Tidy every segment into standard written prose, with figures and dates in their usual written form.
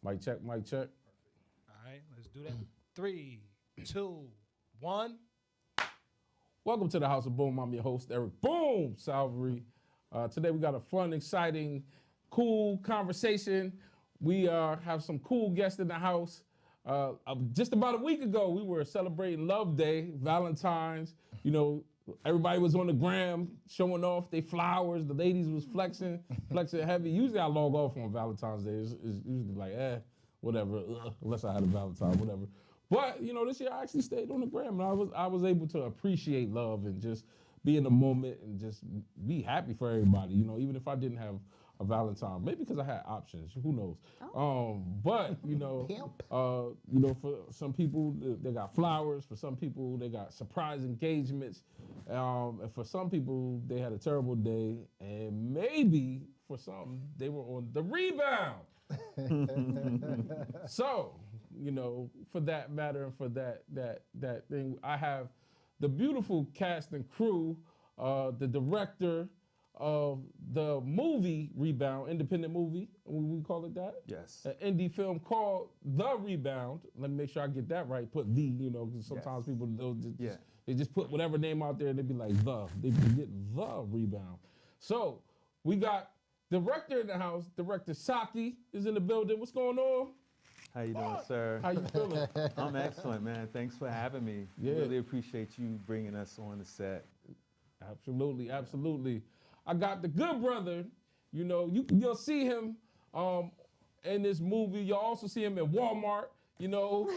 Mic check, mic check. All right, let's do that. 3, 2, 1. Welcome to the House of Boom. I'm your host, Eric Boom Salvery. Today we got a fun, exciting, cool conversation. We have some cool guests in the house. Just about a week ago, we were celebrating Love Day, Valentine's. You know, everybody was on the gram showing off their flowers. The ladies was flexing heavy. Usually I log off on Valentine's Day. It's usually like, whatever, unless I had a Valentine, whatever. But, you know, this year I actually stayed on the gram, and I was able to appreciate love and just be in the moment and just be happy for everybody, you know, even if I didn't have a Valentine, maybe because I had options, who knows. But, you know, for some people, they got flowers. For some people, they got surprise engagements. And for some people, they had a terrible day. And maybe for some, they were on the rebound. So, you know, for that matter and for that thing, I have the beautiful cast and crew, the director of the movie Rebound, independent movie, we call it that? Yes. An indie film called The Rebound. Let me make sure I get that right. Put the, you know, because sometimes people they just put whatever name out there and they be like they forget The Rebound. So we got director in the house. Director Saki is in the building. What's going on? How you doing, sir? How you feeling? I'm excellent, man. Thanks for having me. Yeah. Really appreciate you bringing us on the set. Absolutely, absolutely. I got the good brother. You know, you'll see him in this movie. You'll also see him at Walmart. You know,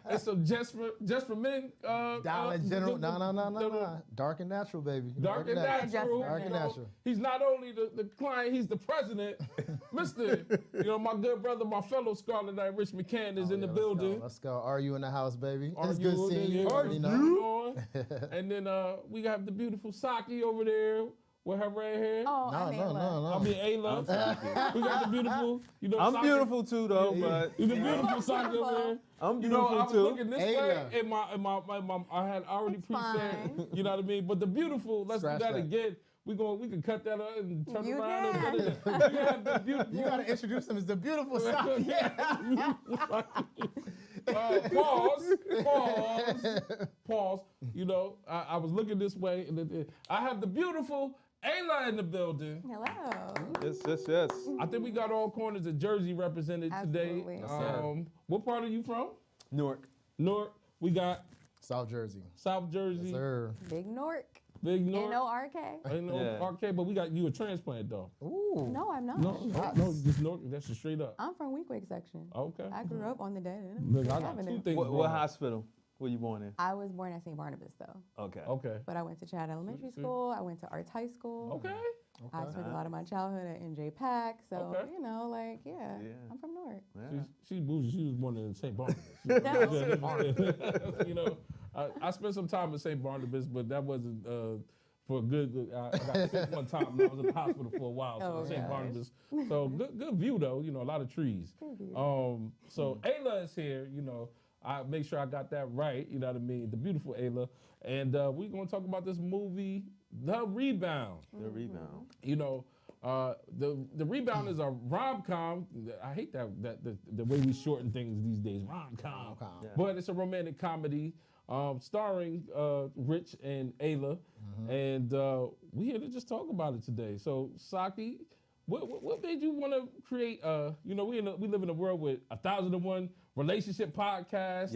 and some just for men. Dollar General, no. Dark and natural, baby. Dark and natural. Dark and natural. He's not only the client, he's the president. Mr. You know, my good brother, my fellow Scarlet Knight, Rich McCann, is in the building. Let's go. Are you in the house, baby? It's good seeing you. And then we got the beautiful Saki over there with her red hair. Oh, No. I mean, Ayla. We got the beautiful, you know, I'm Saki. beautiful too, though, but You the beautiful Saki over there. I'm You know, beautiful I was too. looking this way, and my I had already preset. You know what I mean? But the beautiful, let's do that again. We can cut that up and turn You around can. and you have the beautiful. You gotta introduce them as the beautiful Saki. Pause. You know, I was looking this way, and I have the beautiful Ayla in the building. Hello. Yes. I think we got all corners of Jersey represented Absolutely. today. What part are you from? Newark. Newark. We got South Jersey. South Jersey. Yes, sir. Big Nork. Big North. N-O-R-K. Okay, but we got you a transplant though. Ooh. No, I'm not. No, just North. That's just straight up. I'm from Weequahic section. Okay. I grew up on the dead end. Look, I got two things. What going on. hospital were you born in? I was born at St. Barnabas, though. Okay. But I went to Chad Elementary School. I went to Arts High School. Okay. I spent a lot of my childhood at NJ Pack. So, Okay. you know, like, I'm from Newark. Yeah. She bougie. She was born in St. Barnabas. You know, I spent some time in St. Barnabas, but that wasn't for a good. I got sick one time and I was in the hospital for a while. So St. Barnabas. So good view though. You know, a lot of trees. So Ayla is here. You know, I make sure I got that right. You know what I mean? The beautiful Ayla, and we're gonna talk about this movie, The Rebound. The Rebound. You know, the Rebound is a rom-com. I hate that the way we shorten things these days, rom-com. Yeah. But it's a romantic comedy starring Rich and Ayla, and we here to just talk about it today. So Saki, what made you want to create? You know, we live in a world with 1,001 relationship podcasts,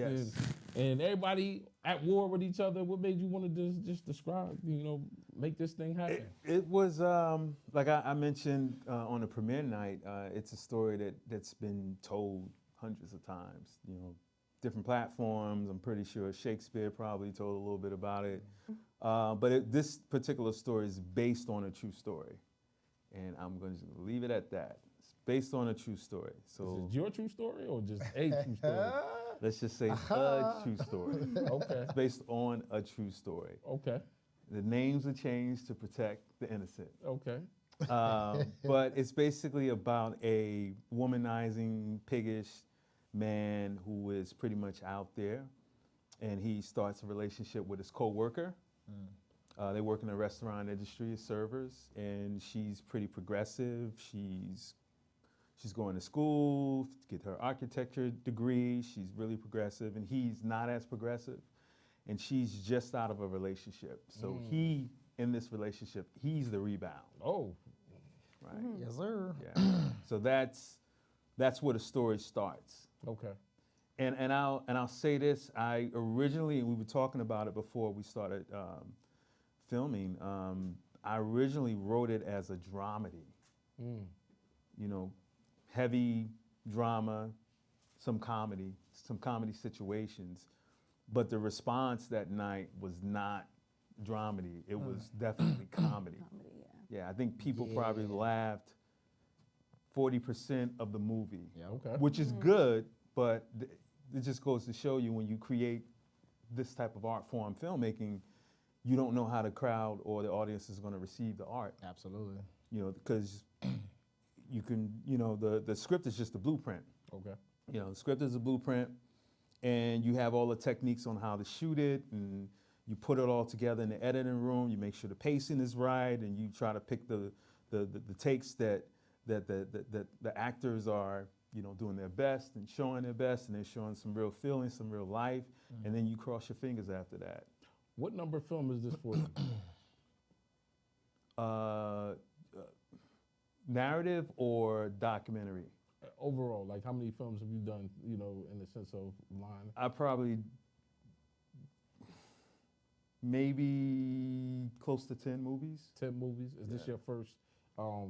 and everybody at war with each other. What made you want to just describe? You know, make this thing happen. It was like I mentioned on the premiere night. It's a story that's been told hundreds of times. You know, different platforms. I'm pretty sure Shakespeare probably told a little bit about it. But this particular story is based on a true story. And I'm going to leave it at that. It's based on a true story. So Is it your true story or just a true story? let's just say a true story. Okay. It's based on a true story. Okay. The names are changed to protect the innocent. Okay. But it's basically about a womanizing, piggish man who is pretty much out there, and he starts a relationship with his co-worker. They work in the restaurant industry as servers, and she's pretty progressive. She's going to school to get her architecture degree. She's really progressive, and he's not as progressive. And she's just out of a relationship. So he, in this relationship, he's the rebound. Oh, Right. Yes, sir. Yeah. So that's where the story starts. okay. And I'll say this. I originally, and we were talking about it before we started filming. I originally wrote it as a dramedy. You know, heavy drama, some comedy situations. But the response that night was not dramedy. It was definitely comedy. Comedy, yeah. Yeah, I think people probably laughed 40% of the movie, Okay. which is good, but it just goes to show you when you create this type of art form filmmaking, you don't know how the crowd or the audience is going to receive the art. Absolutely. You know, because you can, the script is just a blueprint. Okay. You know, the script is a blueprint, and you have all the techniques on how to shoot it, and you put it all together in the editing room. You make sure the pacing is right, and you try to pick the takes that the actors are, doing their best and showing their best, and they're showing some real feelings, some real life, and then you cross your fingers after that. What number film is this for you? Narrative or documentary? Overall, like how many films have you done, in the sense of line? I probably maybe close to 10 movies. 10 movies? Is this your first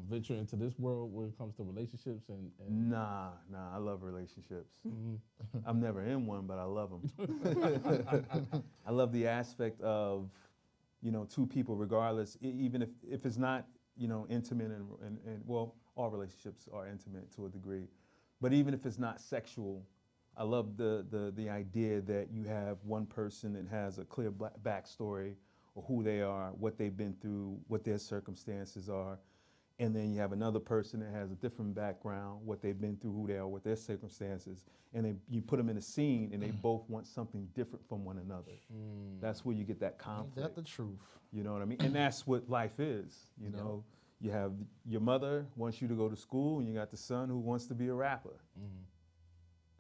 venture into this world when it comes to relationships and Nah, I love relationships. I'm never in one, but I love them. I love the aspect of, two people, regardless, even if it's not, intimate and well, all relationships are intimate to a degree, but even if it's not sexual, I love the idea that you have one person that has a clear backstory or who they are, what they've been through, what their circumstances are. And then you have another person that has a different background, what they've been through, who they are, what their circumstances, and you put them in a scene, and they both want something different from one another. That's where you get that conflict. Ain't that the truth? You know what I mean? And that's what life is. You have your mother wants you to go to school, and you got the son who wants to be a rapper.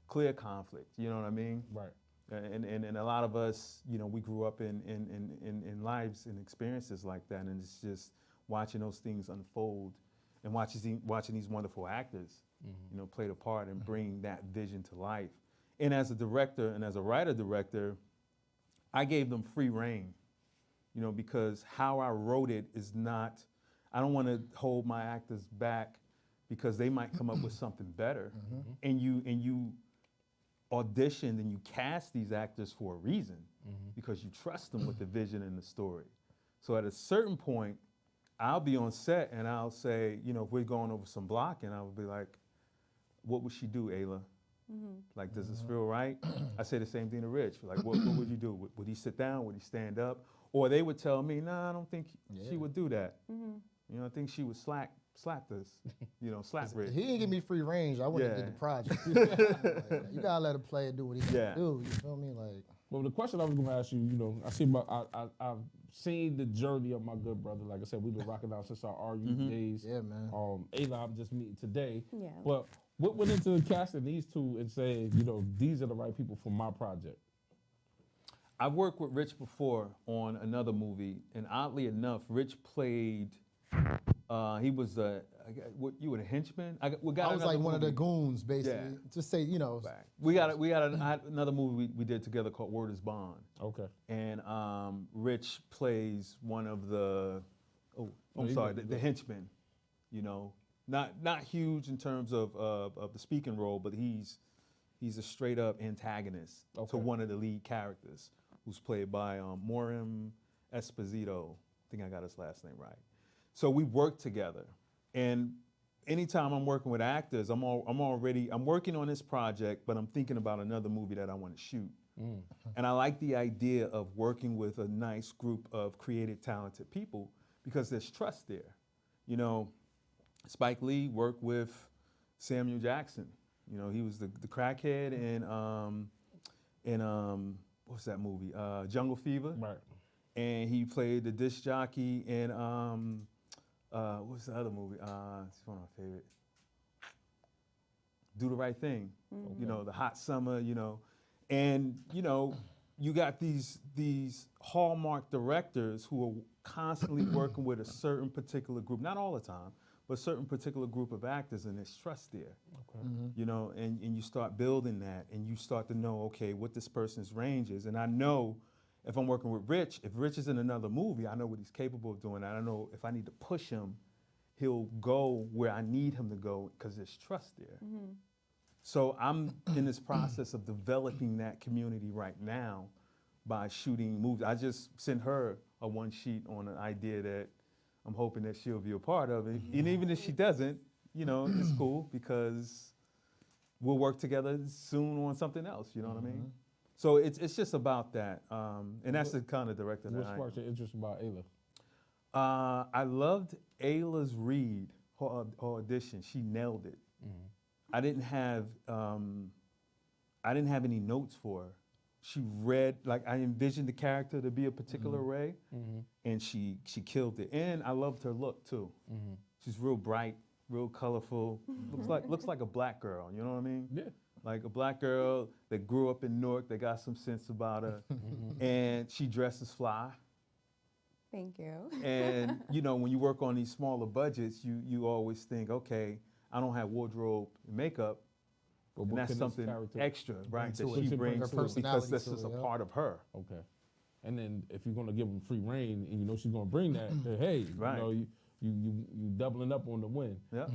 Clear conflict. You know what I mean? right? And a lot of us, we grew up in lives and experiences like that, and it's just watching those things unfold and watching these wonderful actors, play the part and bring that vision to life. And as a director and as a writer-director, I gave them free rein, because how I wrote it is not, I don't want to hold my actors back because they might come up with something better. And you auditioned and you cast these actors for a reason because you trust them with the vision and the story. So at a certain point, I'll be on set and I'll say, if we're going over some blocking, I will be like, what would she do, Ayla? Like, does this feel right? I say the same thing to Rich. Like, what would you do? Would he sit down? Would he stand up? Or they would tell me, nah, I don't think she would do that. I think she would slap this, slap Rich. He didn't give me free range. I wouldn't have did the project. You gotta let a player do what he gotta do. You feel me? Like. Well, the question I was going to ask you, I've seen the journey of my good brother. Like I said, we've been rocking out since our RU days. Yeah, man. Ayla, I'm just meeting today. Yeah. But what went into casting these two and saying, these are the right people for my project? I've worked with Rich before on another movie, and oddly enough, Rich played. He was you were a henchman. I was like one of the goons, basically. Yeah. Just say, We got another movie we did together called Word Is Bond. Okay. And Rich plays one of the the henchmen. Not huge in terms of the speaking role, but he's a straight up antagonist to one of the lead characters, who's played by Morim Esposito. I think I got his last name right. So we work together, and anytime I'm working with actors, I'm working on this project, but I'm thinking about another movie that I want to shoot. And I like the idea of working with a nice group of creative, talented people because there's trust there. Spike Lee worked with Samuel Jackson. He was the crackhead in what was that movie? Jungle Fever. Right. and he played the disc jockey in what's the other movie? It's one of my favorite. Do the Right Thing. You know, the hot summer. You know, and you know, you got these hallmark directors who are constantly working with a certain particular group, not all the time, but a certain particular group of actors, and there's trust there. Okay. You know, and you start building that, and you start to know, okay, what this person's range is. And I know if I'm working with Rich, if Rich is in another movie, I know what he's capable of doing. I don't know if I need to push him, he'll go where I need him to go because there's trust there. So I'm in this process of developing that community right now by shooting movies. I just sent her a one sheet on an idea that I'm hoping that she'll be a part of it. And even if she doesn't, you know, it's cool because we'll work together soon on something else, you know what I mean? So it's just about that. And that's the kind of director that I am. What sparked your interest about Ayla? I loved Ayla's read, her audition. She nailed it. I didn't have any notes for her. She read, like I envisioned the character to be a particular way, and she killed it. And I loved her look too. She's real bright, real colorful. looks like a black girl. You know what I mean? Yeah. Like a black girl that grew up in Newark, that got some sense about her, and she dresses fly. Thank you. And you know, when you work on these smaller budgets, you always think, okay, I don't have wardrobe and makeup, and that's something extra, right, that she brings to it because this is a part of her. Okay. And then if you're gonna give them free reign and you know she's gonna bring that, then hey, right. You know, you doubling up on the win. Yeah.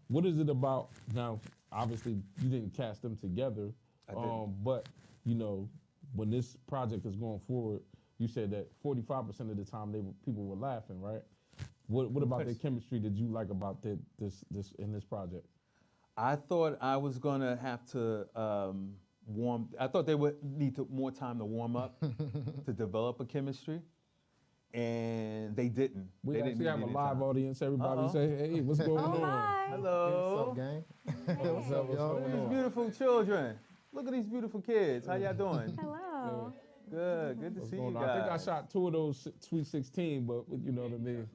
What is it about now? Obviously, you didn't cast them together, I didn't. But you know, when this project is going forward, you said that 45% of the time people were laughing, right? What about their chemistry did you like about this in this project? I thought I was gonna have to I thought they would need more time to warm up to develop a chemistry, and they didn't. We actually have a live audience. Everybody say, "Hey, what's going on?" Hi. Hello. What's up, gang? What's up, Look at these beautiful children. Look at these beautiful kids. How y'all doing? Hello. Good to see you guys. I think I shot 2 of those Sweet 16, but you know what I mean.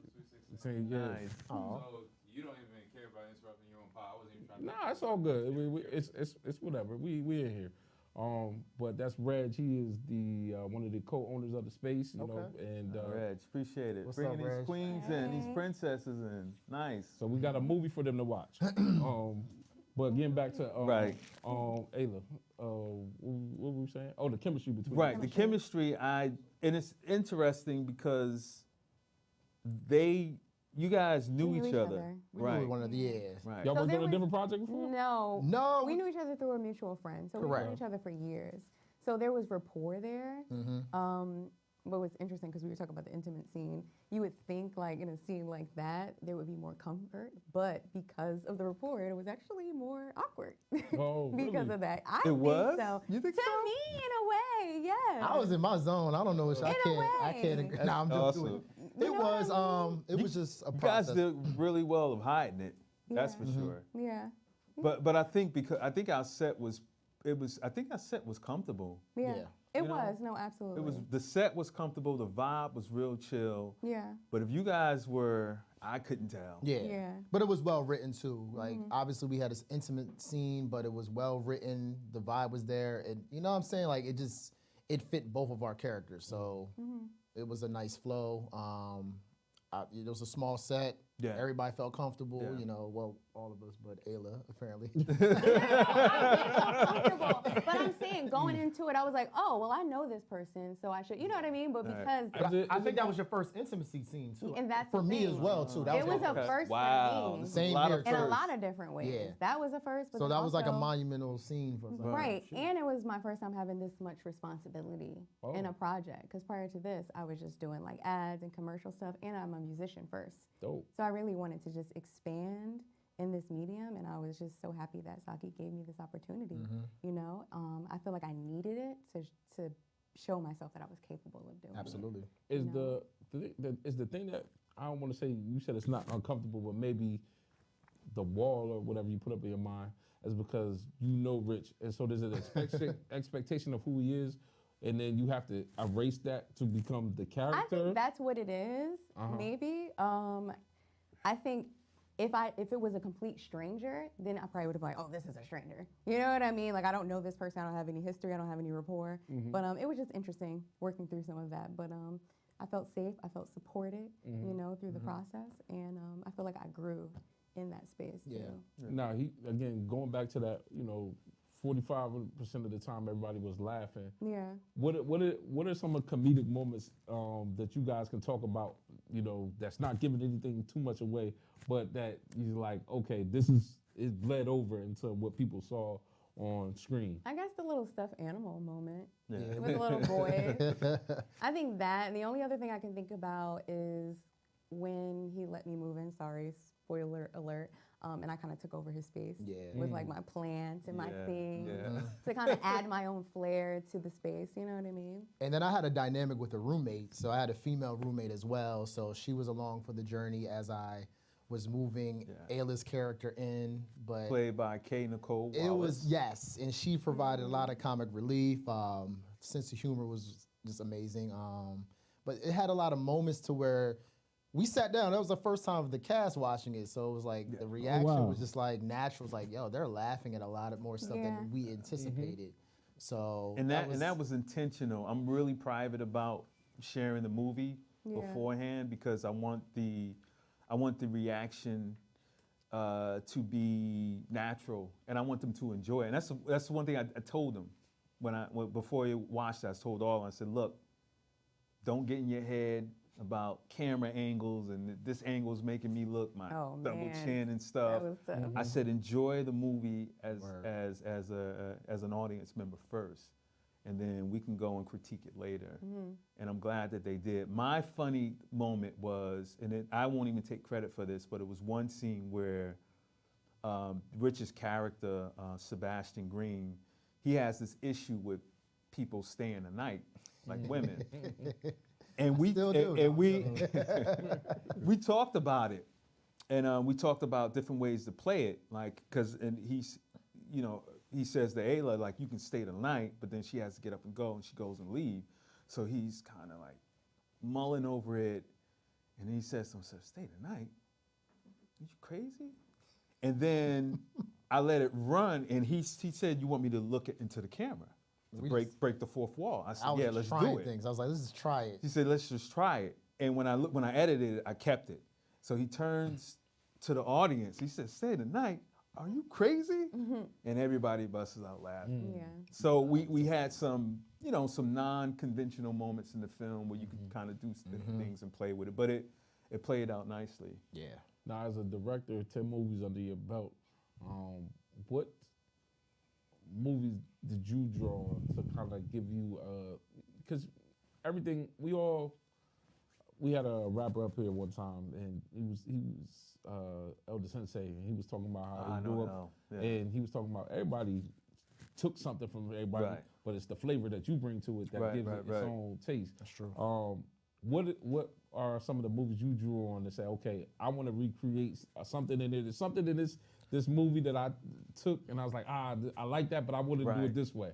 Yeah. Nice. So you don't even care about interrupting your own pod. I wasn't even trying to. Nah, it's all good. It's whatever. We in here. But that's Reg. He is the one of the co-owners of the space. You know, and Reg, appreciate it. What's Bringing up, these Reg? queens in, these princesses in. Nice. so we got a movie for them to watch. But getting back to Right. Ayla, what were we saying? Oh, the chemistry between Right, the chemistry, and it's interesting because you guys knew each other. We Right. knew one of the years. Right. Y'all So worked there on a was- different project before? No. No. We knew each other through a mutual friend. So Correct. we knew each other for years. So there was rapport there. But what's interesting, because we were talking about the intimate scene, you would think like in a scene like that, there would be more comfort. But because of the rapport, it was actually more awkward Oh, because really? of that. I It think was? so. You think to so? me, in a way, yeah. I was in my zone. I don't know. I can't. way. Nah, I'm just awesome. doing it. You It know was what I mean? it was just a You guys process. did really well of hiding it. That's for Yeah. sure. Yeah. But I think our set was comfortable. Yeah. Yeah. It You know, was. No, absolutely. The set was comfortable, the vibe was real chill. Yeah. But if you guys were, I couldn't tell. Yeah. Yeah. But it was well written too. Like obviously we had this intimate scene, but it was well written. The vibe was there, and you know what I'm saying? Like it fit both of our characters. So it was a nice flow. It was a small set. Yeah. Everybody felt comfortable. Yeah. You know, well, all of us, but Ayla apparently. Comfortable. But I'm saying going into it, I was like, oh, well, I know this person, so I should, you know what I mean? But because I think that was your first intimacy scene too. And that's for the me as thing. well too. That it was my a first. first Wow. for me. Same A lot here of In a firsts. lot of different ways. Yeah. That was a first. But So then that was like a also- monumental scene for us. Right, and it was my first time having this much responsibility in Oh. a project. Because prior to this, I was just doing like ads and commercial stuff, and I'm a musician first. Dope. So I really wanted to just expand in this medium, and I was just so happy that Saki gave me this opportunity. You know, I feel like I needed it to show myself that I was capable of doing. Absolutely. Is No. is the thing that I don't want to say, you said it's not uncomfortable, but maybe the wall or whatever you put up in your mind is because you know Rich, and so there's an expectation of who he is. and then you have to erase that to become the I character. think that's what it is. Maybe. I think if it was a complete stranger, then I probably would have been like, oh, this is a stranger. You know what I mean? Like I don't know this person. I don't have any history. I don't have any rapport. But it was just interesting working through some of that. But I felt safe. I felt supported. You know, through the process, and I feel like I grew in that space too. Now he again going back to that, 45% of the time everybody was laughing. Yeah. What are some of the comedic moments that you guys can talk about? That's not giving anything too much away, but that you're like, okay, it bled over into what people saw on screen. I guess the little stuffed animal moment Yeah. with the little boy. I think that, and the only other thing I can think about is when he let me move in. Sorry, spoiler alert. And I kind of took over his space with like my plants and my things to kind of add my own flair to the space. You know what I mean? And then I had a dynamic with a roommate. So I had a female roommate as well. So she was along for the journey as I was moving Ayla's character in. But Played by K. Nicole Wallace. it was, yes. And she provided a lot of comic relief. Sense of humor was just amazing. But it had a lot of moments to where we sat down. That was the first time of the cast watching it, so it was like the reaction was just like natural. It was like, yo, they're laughing at a lot of more stuff than we anticipated. So and that was intentional. I'm really private about sharing the movie beforehand because I want the reaction to be natural, and I want them to enjoy it. And that's one thing I told them before he watched it. I told all of them, I said, look, don't get in your head about camera angles and this angle is making me look my double chin and stuff. I said enjoy the movie as an audience member first, and then we can go and critique it later. And I'm glad that they did. My funny moment was, and I won't even take credit for this, but it was one scene where Rich's character, Sebastian Green, he has this issue with people staying the night, like women. And we we talked about it, and we talked about different ways to play it, like he says to Ayla, like, you can stay the night, but then she has to get up and go, and she goes and leave. So he's kind of like mulling over it, and he says to himself, "Stay the night? Are you crazy?" And then I let it run, and he said, "You want me to look into the camera?" Break the fourth wall. I said, yeah, let's do it. I was like, let's just try it. He said, let's just try it. And when I edited it, I kept it. So he turns to the audience. He says, "Stay the night? Are you crazy?" And everybody busts out laughing. So we had some non-conventional moments in the film where you could kind of do different things and play with it, but it played out nicely. Yeah. Now, as a director, 10 movies under your belt, what movies did you draw on to kind of give you, because everything, we had a rapper up here one time, and he was Elder Sensei, and he was talking about how he grew up, and he was talking about everybody took something from everybody, but it's the flavor that you bring to it that gives it its own taste. That's true. What are some of the movies you drew on to say, okay, I want to recreate something in it? There's something in this movie that I took, and I was like, I like that, but I want to do it this way.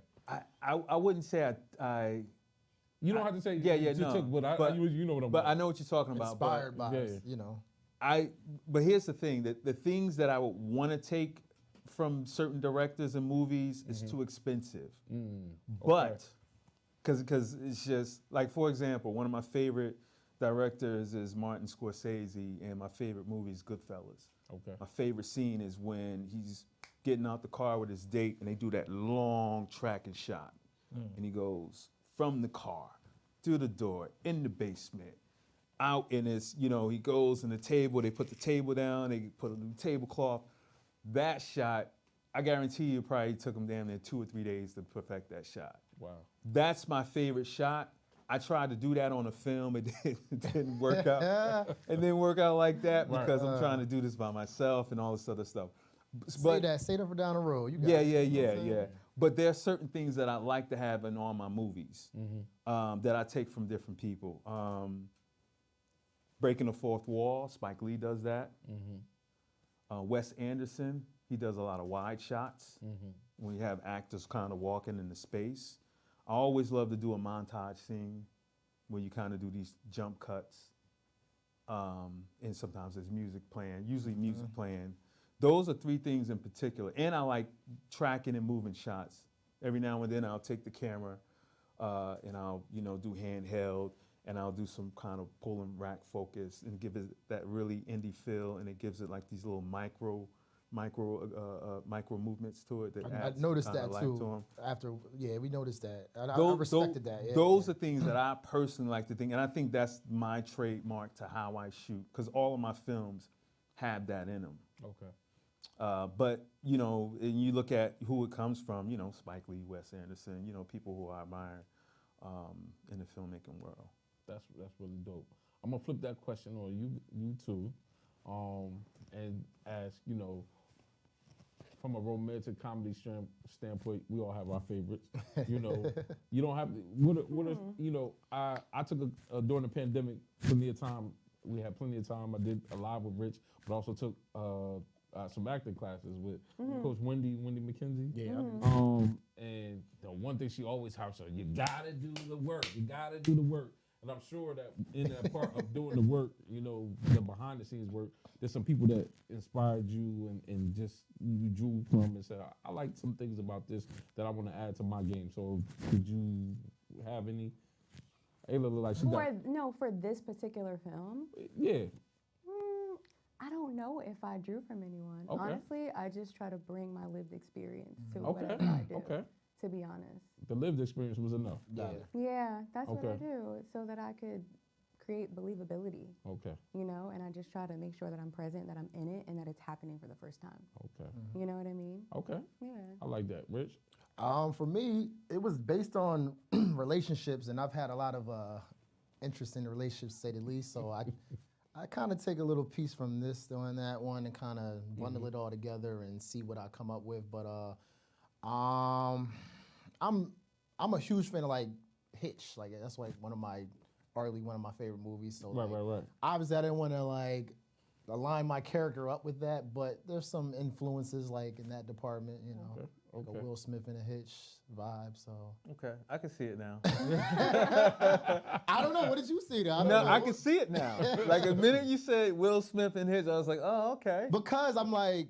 I wouldn't say I. You don't have to say took, but you know what I'm. But I know what you're talking about. Inspired by, But here's the thing: that the things that I would want to take from certain directors and movies is too expensive. But because it's just like, for example, one of my favorite directors is Martin Scorsese, and my favorite movie is Goodfellas. Okay. My favorite scene is when he's getting out the car with his date, and they do that long tracking shot, and he goes from the car to the door, in the basement, out in his, he goes in the table, they put the table down, they put a new tablecloth. That shot, I guarantee you probably took him damn near 2 or 3 days to perfect that shot. Wow. That's my favorite shot. I tried to do that on a film, it didn't work out. It didn't work out like that because I'm trying to do this by myself and all this other stuff. Say that for down the road. You got yeah. But there are certain things that I like to have in all my movies that I take from different people. Breaking the Fourth Wall, Spike Lee does that. Wes Anderson, he does a lot of wide shots when you have actors kind of walking into space. I always love to do a montage scene where you kind of do these jump cuts, and sometimes there's music playing, usually music playing. Those are 3 things in particular. And I like tracking and moving shots. Every now and then I'll take the camera and I'll, do handheld, and I'll do some kind of pull and rack focus and give it that really indie feel, and it gives it like these little micro movements to it. I noticed that life too. to 'em. After, we noticed that. I respected that. Yeah, Those are things that I personally like to think, and I think that's my trademark to how I shoot, because all of my films have that in them. Okay. But, and you look at who it comes from, Spike Lee, Wes Anderson, people who I admire in the filmmaking world. That's really dope. I'm gonna flip that question on you two, and ask, from a romantic comedy standpoint, we all have our favorites. You don't have I took during the pandemic plenty of time. We had plenty of time. I did a live with Rich, but also took some acting classes with Coach Wendy McKenzie. Yeah. And the one thing she always harps on, you gotta do the work. You gotta do the work. And I'm sure that in that part of doing the work, the behind the scenes work, there's some people that inspired you and just you drew from and said, I like some things about this that I want to add to my game. So could you have any? Ayla look like she got. For this particular film, Yeah. I don't know if I drew from anyone. Okay. Honestly, I just try to bring my lived experience to Okay. whatever I do. Okay. To be honest. The lived experience was enough. Yeah, that's what I Okay. do, so that I could create believability. Okay. And I just try to make sure that I'm present, that I'm in it, and that it's happening for the first time. Okay. You know what I mean? Okay. Yeah. I like that. Rich? For me, it was based on relationships, and I've had a lot of interesting relationships, to say the least. So I kind of take a little piece from this, doing that one, and kind of bundle it all together and see what I come up with. But I'm a huge fan of like Hitch. Like that's like one of my favorite movies. So Right. obviously I didn't want to like align my character up with that, but there's some influences like in that department, Okay. like a Will Smith and a Hitch vibe. So Okay, I can see it now. I don't know. What did you see there? I can see it now. Like the minute you said Will Smith and Hitch, I was like, oh, okay. Because I'm like,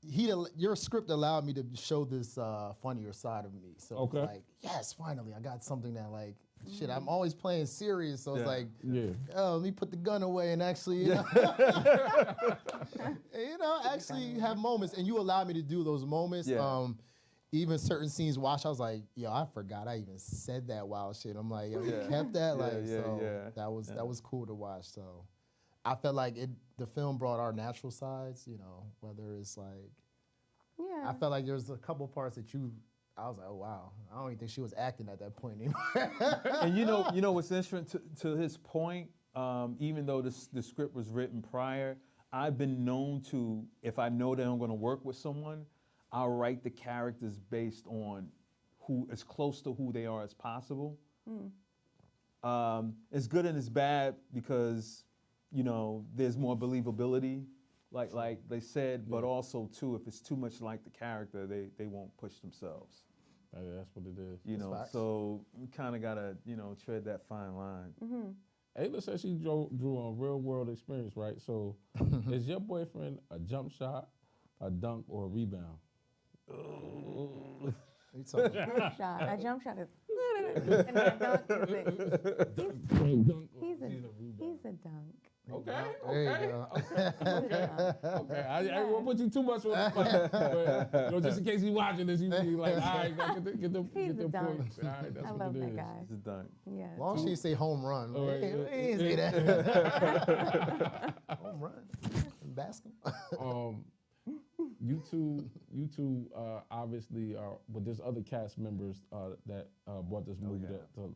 your script allowed me to show this funnier side of me. So Okay. it's like, yes, finally, I got something that like, shit, I'm always playing serious. So it's like, oh, let me put the gun away and actually, actually have moments. And you allow me to do those moments. Yeah. Even certain scenes watched, I was like, yo, I forgot I even said that wild shit. I'm like, yo, you kept that? That was cool to watch. So I felt like the film brought our natural sides, whether it's like, I felt like there was a couple parts that I was like, oh wow, I don't even think she was acting at that point anymore. And you know what's interesting to his point, even though the script was written prior, I've been known to, if I know that I'm gonna work with someone, I'll write the characters based on who as close to who they are as possible. It's good and it's bad because there's more believability, like they said, but also too, if it's too much like the character, they won't push themselves. That's what it is. So you kind of gotta tread that fine line. Ayla said she drew a real world experience, right? So is your boyfriend a jump shot, a dunk, or a rebound? Shot. A jump shot is. And a dunk is he's a dunk. Okay. There you go. Okay. I won't put you too much on the spot, but just in case he's watching this, you be like, all right, get the points. All right, that's I what love it that is. guy. It's a dunk. Yeah. As long as she say home run. Oh, We didn't say that. Home run. Basketball. You two obviously are, but there's other cast members that brought this movie to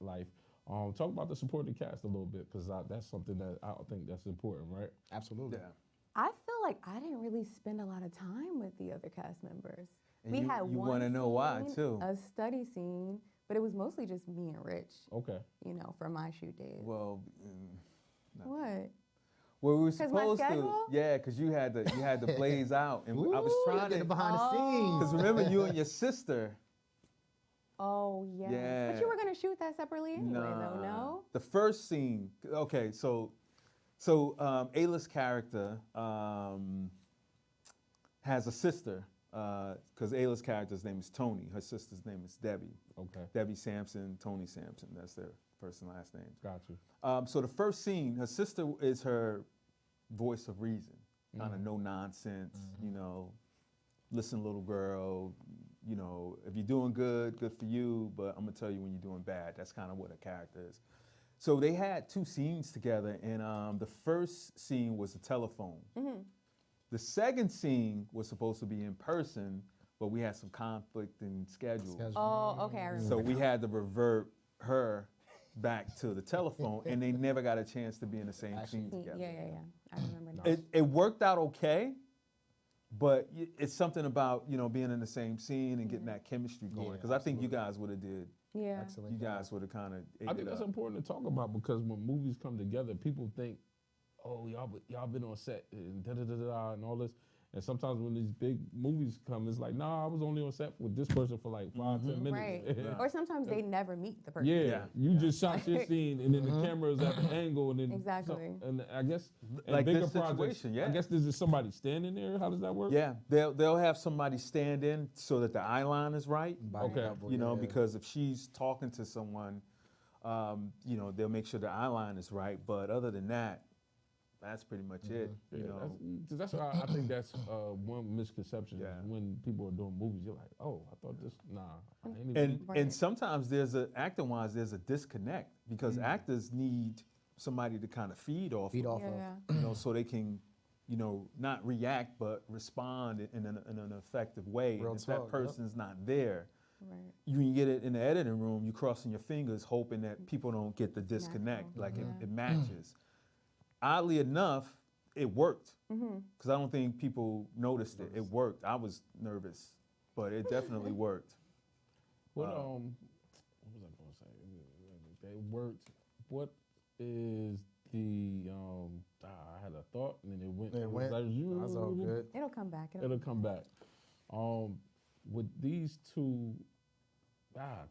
life. Talk about the supporting cast a little bit, because that's something that I think that's important, right? Absolutely. Yeah. I feel like I didn't really spend a lot of time with the other cast members. And We you had one want to know why scene, too. a study scene, but it was mostly just me and Rich, Okay. for my shoot days. Well, What? well, we were 'Cause my supposed to, schedule? yeah, because you had to blaze out, and I was Ooh, trying get to behind the scenes. because remember you and your sister Oh yes. Yeah. But you were gonna shoot that separately anyway, though. Nah. No. The first scene. Okay, so Ayla's character has a sister because Ayla's character's name is Tony. Her sister's name is Debbie. Okay. Debbie Sampson, Tony Sampson. That's their first and last names. Got you. So the first scene, her sister is her voice of reason, kind of no nonsense, you know, listen, little girl, you know, if you're doing good, good for you, but I'm gonna tell you when you're doing bad. That's kind of what her character is. So they had 2 scenes together, and the first scene was a telephone. The second scene was supposed to be in person, but we had some conflict in schedules. Oh, okay. I remember. So we had to revert her back to the telephone, and they never got a chance to be in the same scene together. Yeah. I remember that. It worked out okay, but it's something about, you know, being in the same scene and getting that chemistry going. Yeah, Because I think you guys would have did. Yeah. Excellent. You guys would have kind of. I think that's important to talk about because when movies come together, people think, oh, y'all been on set and da-da-da-da and all this. And sometimes when these big movies come, it's like, nah, I was only on set with this person for like 5-10 minutes. Right. Or sometimes they never meet the person. Yeah, you just shot your scene, and then the camera is at the angle, and then Exactly. and I guess in Like bigger this projects, situation, yeah. I guess there's just somebody standing there. How does that work? Yeah, they'll have somebody stand in so that the eye line is right. Okay. You know, because if she's talking to someone, you know, they'll make sure the eye line is right. But other than that, that's pretty much it. Yeah, You know, that's why I think that's one misconception. Yeah. When people are doing movies, you're like, oh, I thought this. Nah, I ain't even. and Right. and sometimes acting wise, there's a disconnect because actors need somebody to kind of feed off. Feed of, off Yeah. of. you know, so they can, you know, not react but respond in an effective way. Real And if talk, that yep. person's not there, Right. you can get it in the editing room. You're crossing your fingers, hoping that people don't get the disconnect, Natural. like Yeah. it matches. Oddly enough, it worked because I don't think people noticed it. It worked. I was nervous, but it definitely worked. What what was I gonna say? They worked. What is the I had a thought and then it went. It went. That's all good. It'll come back. It'll come back. With these two,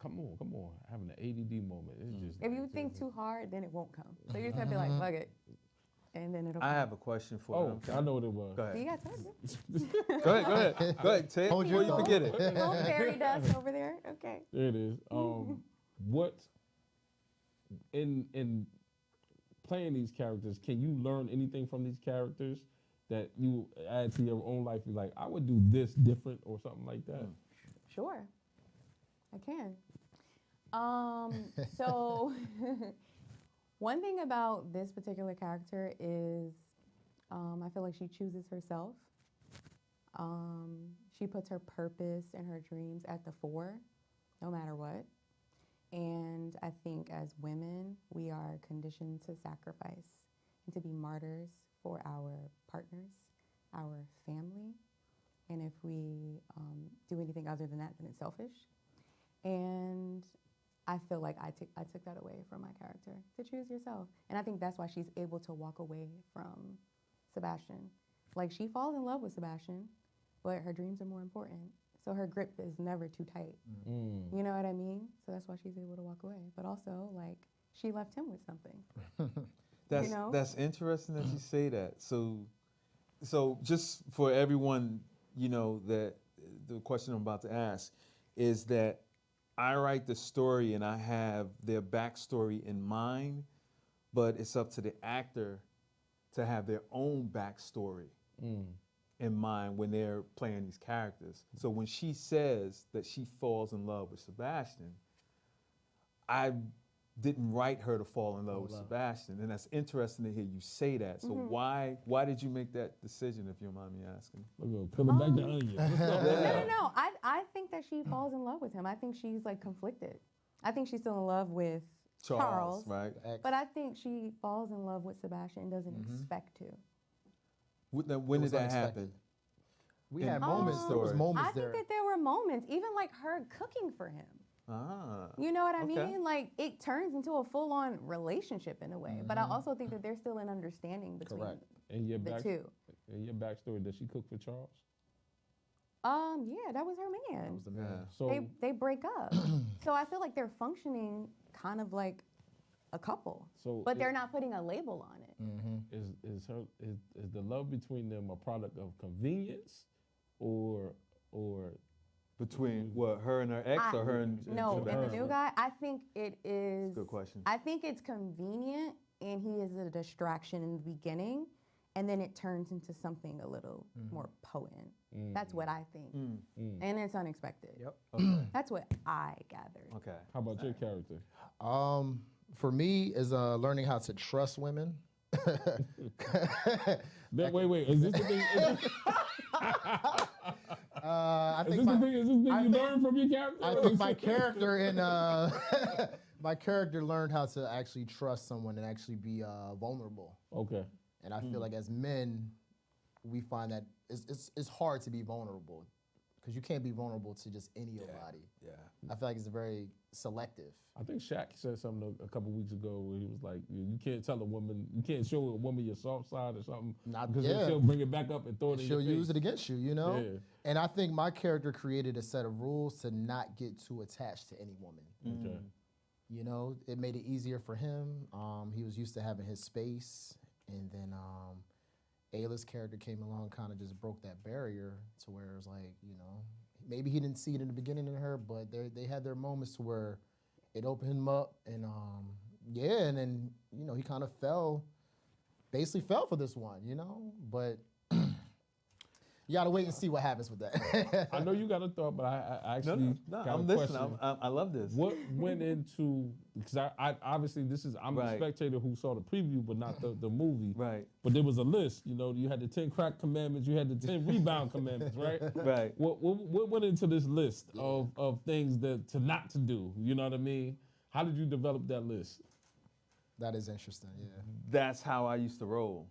come on, having an ADD moment. It's just. If you think too hard, then it won't come. So you just have to be like, fuck it. And then it'll come. I have a question for Oh, you. I know what it was. Go See, ahead. I told you. Go ahead. Go ahead. Say it Hold before your you thought. forget it. Little fairy dust over there. Okay. There it is. What in playing these characters, can you learn anything from these characters that you add to your own life? You're like, I would do this different or something like that. Sure. I can. So one thing about this particular character is I feel like she chooses herself. She puts her purpose and her dreams at the fore, no matter what. And I think as women, we are conditioned to sacrifice and to be martyrs for our partners, our family. And if we do anything other than that, then it's selfish. And I feel like I took that away from my character, to choose yourself. And I think that's why she's able to walk away from Sebastian. Like, she falls in love with Sebastian, but her dreams are more important. So her grip is never too tight. You know what I mean? So that's why she's able to walk away. But also, like, she left him with something. That's You know? that's interesting that you say that. So just for everyone, you know, that the question I'm about to ask is that I write the story and I have their backstory in mind, but it's up to the actor to have their own backstory in mind when they're playing these characters. So when she says that she falls in love with Sebastian, I didn't write her to fall in love with Sebastian, and that's interesting to hear you say that. So why did you make that decision, if you don't mind me asking? Look, peel it back the onion. What's up? No. I think that she falls in love with him. I think she's, like, conflicted. I think she's still in love with Charles, right? but I think she falls in love with Sebastian and doesn't expect to. When It was did that unexpected. happen? We In had the moments. There was story. moments I there. think that there were moments, even like her cooking for him. Ah. You know what I Okay. mean? Like, it turns into a full-on relationship in a way. But I also think that there's still an understanding between Correct. And your the two. backstory, does she cook for Charles? Yeah, that was her That man. was the man. So They break up. So I feel like they're functioning kind of like a couple, so but they're not putting a label on it. is the love between them a product of convenience, or Between what, her and her ex, or her and No, and and the her? new guy, I think it is. Good question. I think it's convenient, and he is a distraction in the beginning, and then it turns into something a little more potent. That's what I think, and it's unexpected. Yep. That's what I gathered. Okay. how about your character? For me, is learning how to trust women. Wait, is this the thing? I Is think this the thing you learned from your character? I think my character in my character learned how to actually trust someone and actually be vulnerable. Okay. And I feel like as men, we find that it's hard to be vulnerable because you can't be vulnerable to just any old body. Yeah. I feel like it's very selective. I think Shaq said something a couple weeks ago where he was like, you can't tell a woman, you can't show a woman your soft side or something, because then she'll bring it back up and throw it in your She'll face. use it against you, you know? Yeah. And I think my character created a set of rules to not get too attached to any woman. Okay. You know, it made it easier for him. He was used to having his space. And then Ayla's character came along, kind of just broke that barrier to where it was like, you know, maybe he didn't see it in the beginning in her, but they had their moments to where it opened him up. And and then, you know, he kind of basically fell for this one, you know? But you gotta wait and see what happens with that. I know you got a thought, but I actually No, got I'm a listening. question. I love this. What went into, because I obviously I'm a Right. spectator who saw the preview but not the movie. Right. But there was a list, you know, you had the 10 crack commandments, you had the 10 rebound commandments, right? Right. What went into this list of things to not to do? You know what I mean? How did you develop that list? That is interesting, yeah. That's how I used to roll.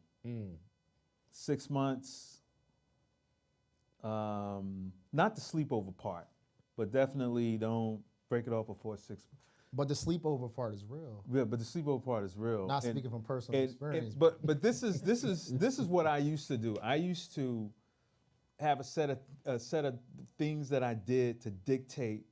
6 months. Not the sleepover part, but definitely don't break it off before 6 months. But the sleepover part is real. Yeah, but the sleepover part is real. Not speaking from personal experience. But this is what I used to do. I used to have a set of things that I did to dictate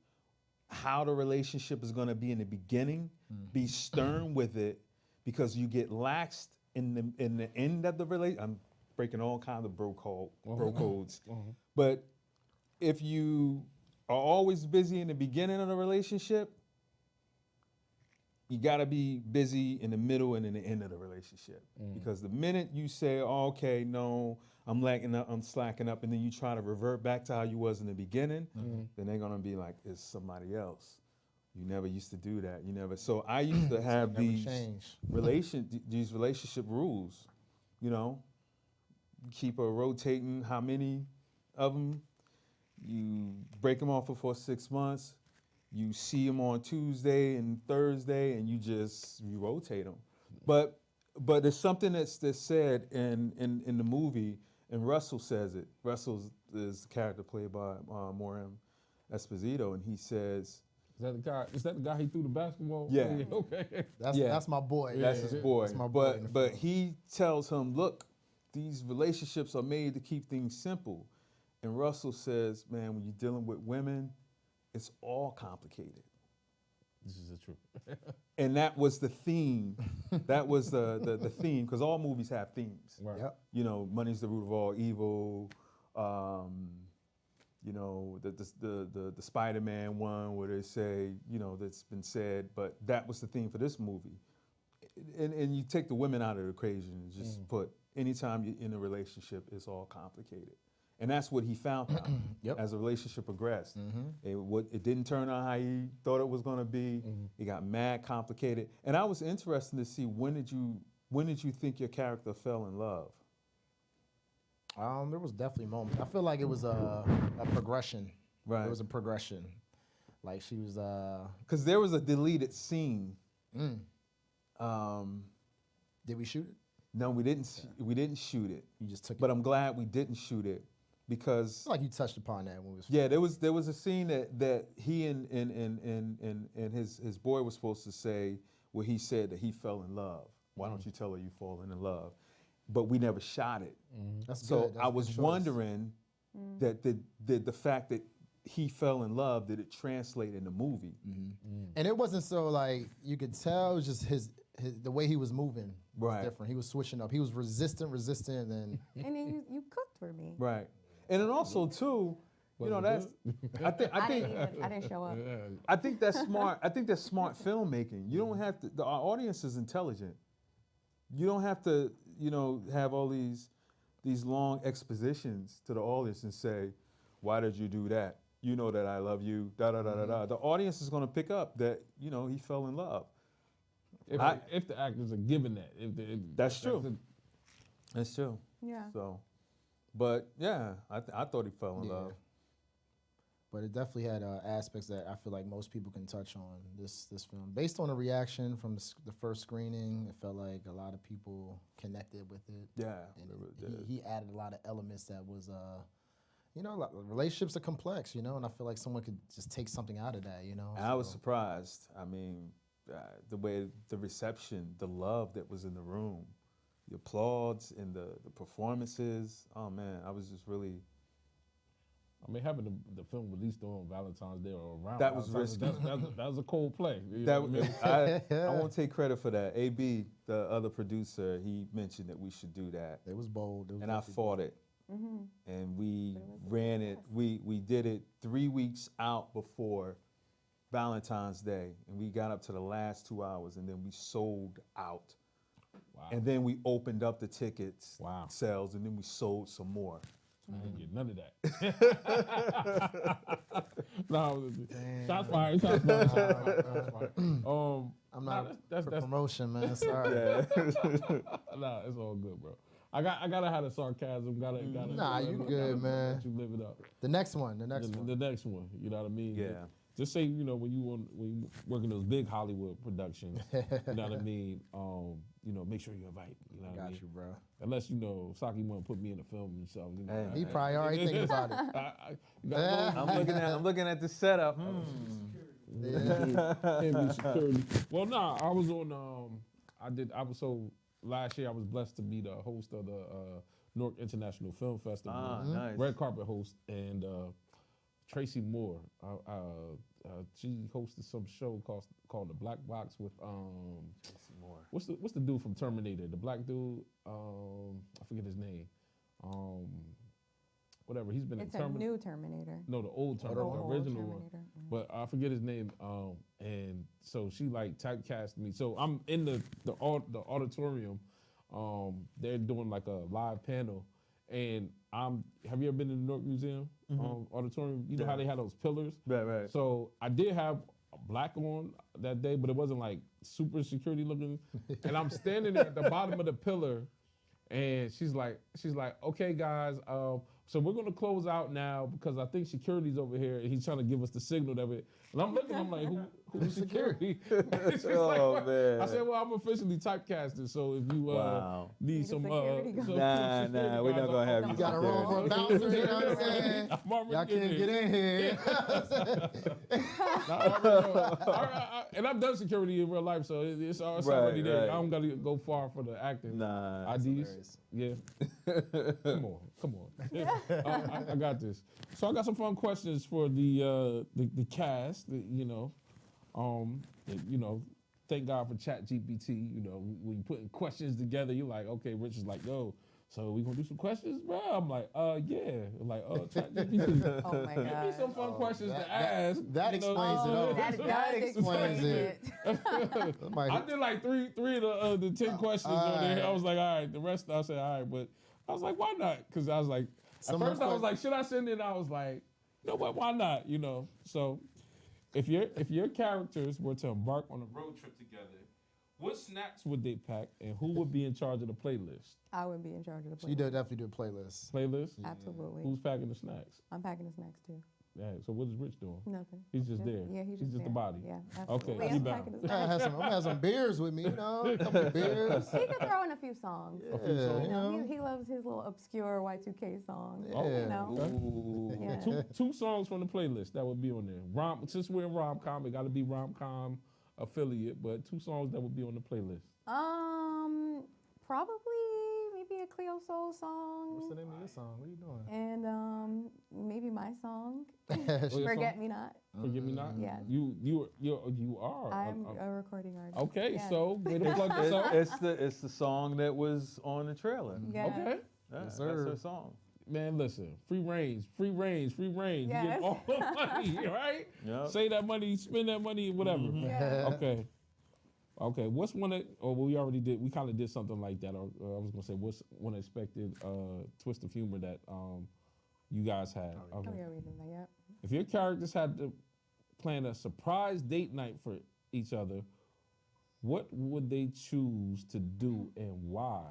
how the relationship is going to be in the beginning. Be stern with it, because you get laxed in the end of the relationship. I'm breaking all kinds of bro codes. But if you are always busy in the beginning of the relationship, you got to be busy in the middle and in the end of the relationship. Because the minute you say, oh, okay, no, I'm slacking up, and then you try to revert back to how you was in the beginning, then they're going to be like, it's somebody else. You never used to do that. You never. So I used to have these relationship rules, you know. Keep a rotating how many of them. You break them off for 6 months. You see them on Tuesday and Thursday, and you rotate them. But there's something that's said in the movie, and Russell says it. Russell is the character played by Moram Esposito, and he says, Is that the guy he threw the basketball? Yeah. Okay. That's my boy. That's his boy. That's my boy in the But film. he tells him, look, these relationships are made to keep things simple. And Russell says, man, when you're dealing with women, it's all complicated. This is the truth. And that was the theme. That was the theme, because all movies have themes. Right. Yep. You know, money's the root of all evil. You know, the Spider-Man one where they say, you know, that's been said, but that was the theme for this movie. And you take the women out of the equation and just put, anytime you're in a relationship, it's all complicated. And that's what he found out as the relationship progressed. It didn't turn out how he thought it was going to be. It got mad complicated. And I was interested to see, when did you think your character fell in love? There was definitely moments. I feel like it was a progression. Right. It was a progression. Like she was. Because there was a deleted scene. Did we shoot it? No, we didn't. We didn't shoot it. You just took it. But I'm glad we didn't shoot it, because I feel like you touched upon that when we was. yeah, there was a scene that he and his boy was supposed to say, where he said that he fell in love. Why don't you tell her you fallen in love? But we never shot it. That's So good. That's I a was good choice. wondering that did the fact that he fell in love, did it translate in the movie? And it wasn't so like you could tell. It was just his the way he was moving was Right. different. He was switching up. He was resistant, and then And then you cooked for me. Right. And then also too, you know, that's I think I didn't show up. I think that's smart. I think that's smart filmmaking. You don't have to. Our audience is intelligent. You don't have to, you know, have all these long expositions to the audience and say, "Why did you do that? You know that I love you." Da da da da da. The audience is going to pick up that, you know, he fell in love. If the actors are given that, That's true. That's true. Yeah. So, but yeah, I thought he fell in love. But it definitely had aspects that I feel like most people can touch on this film. Based on the reaction from the first screening, it felt like a lot of people connected with it. Yeah, And he added a lot of elements that was, you know, like, relationships are complex, you know, and I feel like someone could just take something out of that, you know. I was surprised. I mean, the way the reception, the love that was in the room, the applause and the performances. Oh man, I was just really. I mean, having the film released on Valentine's Day or around That was Valentine's Day, that was a cold play. You know That what I mean? I won't take credit for that. AB, the other producer, he mentioned that we should do that, It was bold. It was and I definitely fought it. And we ran it. We did it 3 weeks out before Valentine's Day, and we got up to the last 2 hours, and then we sold out. Wow. And then we opened up the tickets Wow. sales, and then we sold some more. I didn't get none of that. No, shots fired. Shots fired. Shots fired. I'm not that's for promotion, man. Sorry. Yeah. Nah, it's all good, bro. I gotta have the sarcasm. Gotta. Nah, you good, man. Let you live it up. The next one. The next one. You know what I mean? Yeah. Just say, you know, when you work in those big Hollywood productions, you know what I mean? You know, make sure you invite. You know what I mean? Got you, bro. Unless, you know, Saki want to put me in the film and stuff. You know, Hey. He probably already thinking about it. You gotta go- I'm looking at the setup. Heavy security. Well, nah, I was on. Last year I was blessed to be the host of the Newark International Film Festival, Nice. red carpet host, and Tracy Moore. She hosted some show called The Black Box with what's the dude from Terminator? The black dude. I forget his name. Whatever. He's been It's in a new Terminator. No, the old Terminator, Oh, the old original one. Terminator. But I forget his name. And so she like typecast me. So I'm in the auditorium. They're doing like a live panel, and have you ever been to the Newark Museum auditorium? You know how they have those pillars. Right. So I did have a black on that day, but it wasn't like super security looking. And I'm standing there at the bottom of the pillar, and she's like, okay, guys, so we're gonna close out now because I think security's over here, and he's trying to give us the signal of it. And I'm looking, I'm like, who's security? She's like, man. I said, well, I'm officially typecasted, so if you need some, security guard. Nah, we're not gonna have you. You got to roll for a bouncer, you know what I'm saying? I'm already Y'all can't get in here. And I've done security in real life, so it's already there. I don't gotta go far for the acting. Nah. IDs. Yeah. Come on. I got this. So I got some fun questions for the cast. Thank God for ChatGPT. You know, when you putting questions together, you're like, okay, Rich is like, yo, so we gonna do some questions, bro? I'm like, yeah. I'm like, ChatGPT. Oh my Give me God. some fun questions to ask. That you know? explains it all. That explains it. I did like three of the 10 questions on there. I was like, all right. The rest, I said, all right. But I was like, why not? Because I was like, at first I was like, should I send it? I was like, you know what? Why not? You know. So, if your characters were to embark on a road trip together, what snacks would they pack, and who would be in charge of the playlist? I would be in charge of the You playlist. definitely do a playlist. Playlist? Absolutely. Who's packing the snacks? I'm packing the snacks too. Yeah. So what is Rich doing? Nothing. He's just there. Yeah, he's just there. the body. Yeah, Okay, absolutely. he I'm bound. packing the I'm snacks. gonna have some beers with me, you know, a couple of beers. He can throw in a few songs. A few songs? You know, he loves his little obscure Y2K songs. Oh, You know. okay. Yeah. Two songs from the playlist that would be on there. Since we're in rom-com, it got to be rom-com affiliate, but 2 songs that would be on the playlist. Probably maybe a Cleo Soul song. What's the name of your song? What are you doing? And maybe my my song, your "Forget song? Me Not." Forgive me not. Yes. You are. I'm a recording artist. Okay, Yes. so way to plug yourself. It's the song that was on the trailer. Yes. Okay, Yeah, Yes, that's her sir. song. man, listen, free range, free range, free range. You Yes. get all the money, right? Yep. Say that money, spend that money, whatever. Yeah. Okay. Okay, what's one that, or we already did, we kind of did something like that, or I was going to say, what's one expected twist of humor that you guys had? Oh Okay. yeah, we did that. Yep. If your characters had to plan a surprise date night for each other, what would they choose to do and why?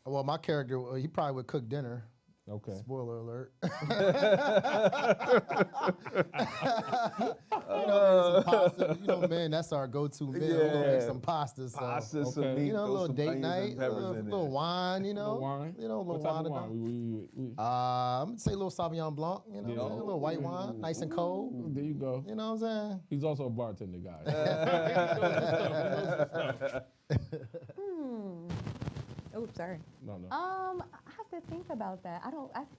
Well, my character, he probably would cook dinner. Okay. Spoiler alert. Man, that's our go-to meal. We're gonna make Yeah. some pasta. So. Pasta, some Okay. meat, You know, a throw little some date onions night, and a peppers little, in little there. wine, you know. Little wine? You know, a little What type wine. of wine? I'm gonna say a little Sauvignon Blanc, you know, Yeah. a little white wine, nice and cold. There you go. You know what I'm saying? He's also a bartender guy. Oh, sorry. No, no. I have to think about that. I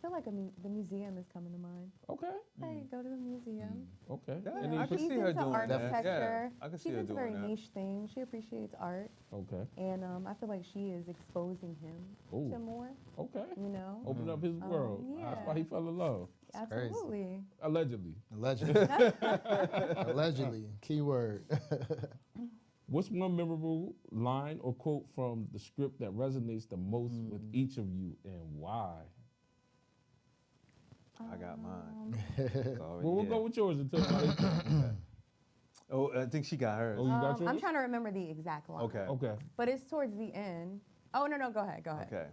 feel like the museum is coming to mind. Okay. Hey, go to the museum. Okay. Yeah, Any I can She's see her into doing that. architecture. Yeah, I can see She's her into doing very that. niche things. She appreciates art, Okay. and I feel like she is exposing him Ooh. to more. Okay. You know, Open up his world. That's yeah. why he fell in love. crazy. absolutely. Allegedly. Allegedly. Allegedly. Keyword. What's one memorable line or quote from the script that resonates the most with each of you and why? I got mine. Well, we'll go with yours until Oh, I think she got hers. Oh, you got yours? I'm trying to remember the exact line. Okay. Okay. But it's towards the end. Oh no, go ahead. Okay.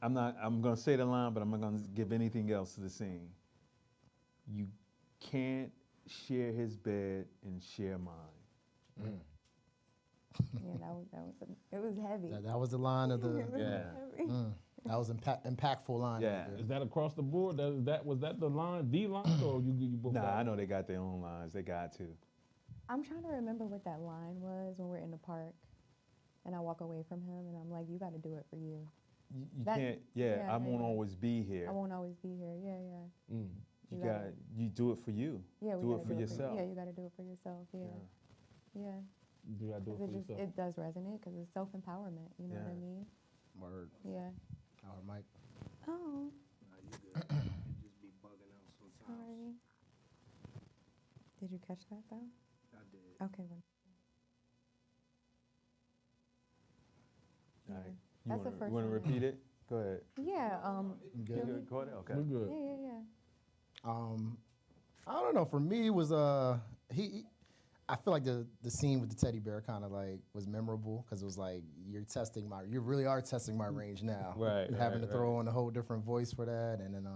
I'm gonna say the line, but I'm not gonna give anything else to the scene. You can't share his bed and share mine. Yeah, it was heavy. That was the line of the. It was Yeah. heavy. That was impactful line. Yeah. right there. Is that across the board? Was that the line, or you both? Nah, got I it? know they got their own lines. They got to. I'm trying to remember what that line was when we're in the park, and I walk away from him, and I'm like, "You got to do it for you. You That- can't. Yeah, yeah, I won't yeah. always be here. I won't always be here." Yeah. Mm. You You gotta- got. You do it for you. Yeah, we Do gotta it for yourself. Yeah, you got to do it for yourself. Yeah. Yeah. You gotta do it 'Cause for yourself. it does resonate because it's self-empowerment. You know what I Yeah. mean? Word. Yeah. Our mic. Oh, You good. You just be bugging out sometimes. sorry. Did you catch that though? I did. Okay. Well, All right. That's the You first want to one. repeat it? Go ahead. yeah. You You good? good? Go ahead. Okay. We're good. Yeah. I don't know. For me, it was I feel like the scene with the teddy bear kind of like was memorable because it was like you really are testing my range now. Right, You're having to right, throw on a whole different voice for that, and then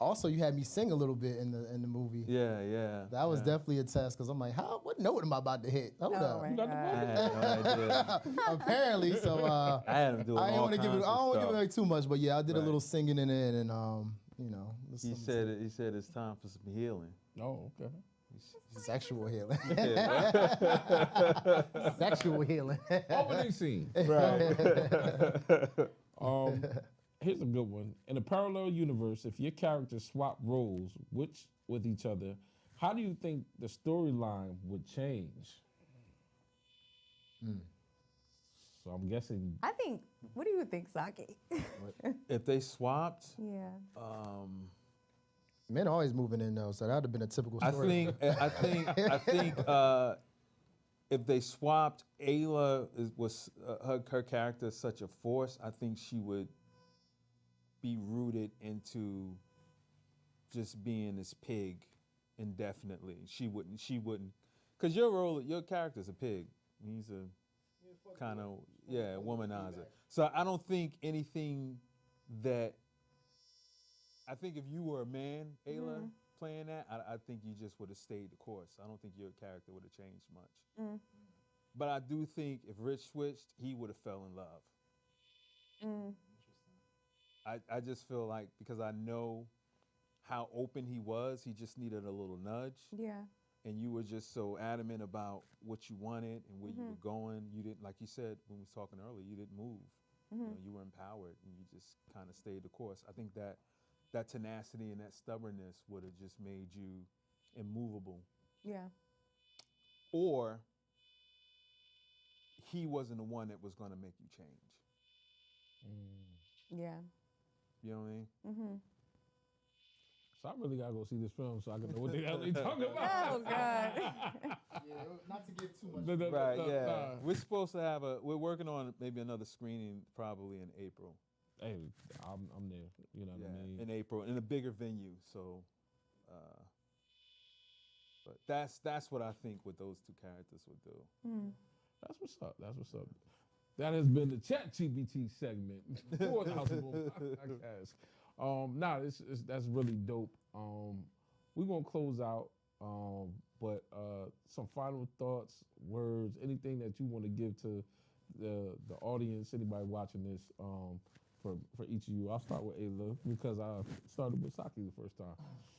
also you had me sing a little bit in the movie. Yeah. That was yeah. definitely a test because I'm like, what note am I about to hit? Hold Oh, up. right. You got the I vote? had no idea. Apparently, so I had him doing I didn't all want to give it. kinds I of don't want to give it stuff. like too much, but yeah, I did a Right. little singing in it, and He said it's time for some healing. Oh, okay. sexual healing, Yeah. sexual healing. Opening scene. Right. Here's a good one. In a parallel universe, if your characters swap roles with each other, how do you think the storyline would change? So I'm guessing. I think. What do you think, Saki? If they swapped, Yeah. Men are always moving in though, so that would have been a typical I story. think if they swapped, Ayla was her character is such a force. I think she would be rooted into just being this pig indefinitely. She wouldn't, because your character's a pig. He's a kind of womanizer. So I don't think anything that. I think if you were a man, Ayla, playing that, I think you just would have stayed the course. I don't think your character would have changed much. But I do think if Rich switched, he would have fell in love. I just feel like because I know how open he was, he just needed a little nudge. Yeah. And you were just so adamant about what you wanted and where you were going. You didn't, like you said when we was talking earlier, you didn't move. You know, you were empowered and you just kind of stayed the course. I think that that tenacity and that stubbornness would have just made you immovable. Yeah. Or he wasn't the one that was going to make you change. Yeah. You know what I mean? Mm-hmm. So I really gotta go see this film so I can know what the hell they talking about. Oh God. Yeah, not to get too much. Right, yeah. We're supposed to have we're working on maybe another screening probably in April. Hey, I'm there. You know what I mean? In April, in a bigger venue. So, but that's what I think what those two characters would do. That's what's up. That's what's up. That has been the ChatGPT segment for the House of Boom podcast. That's really dope. We're gonna close out, but some final thoughts, words, anything that you want to give to the audience, anybody watching this, for each of you. I'll start with Ayla because I started with Saki the first time.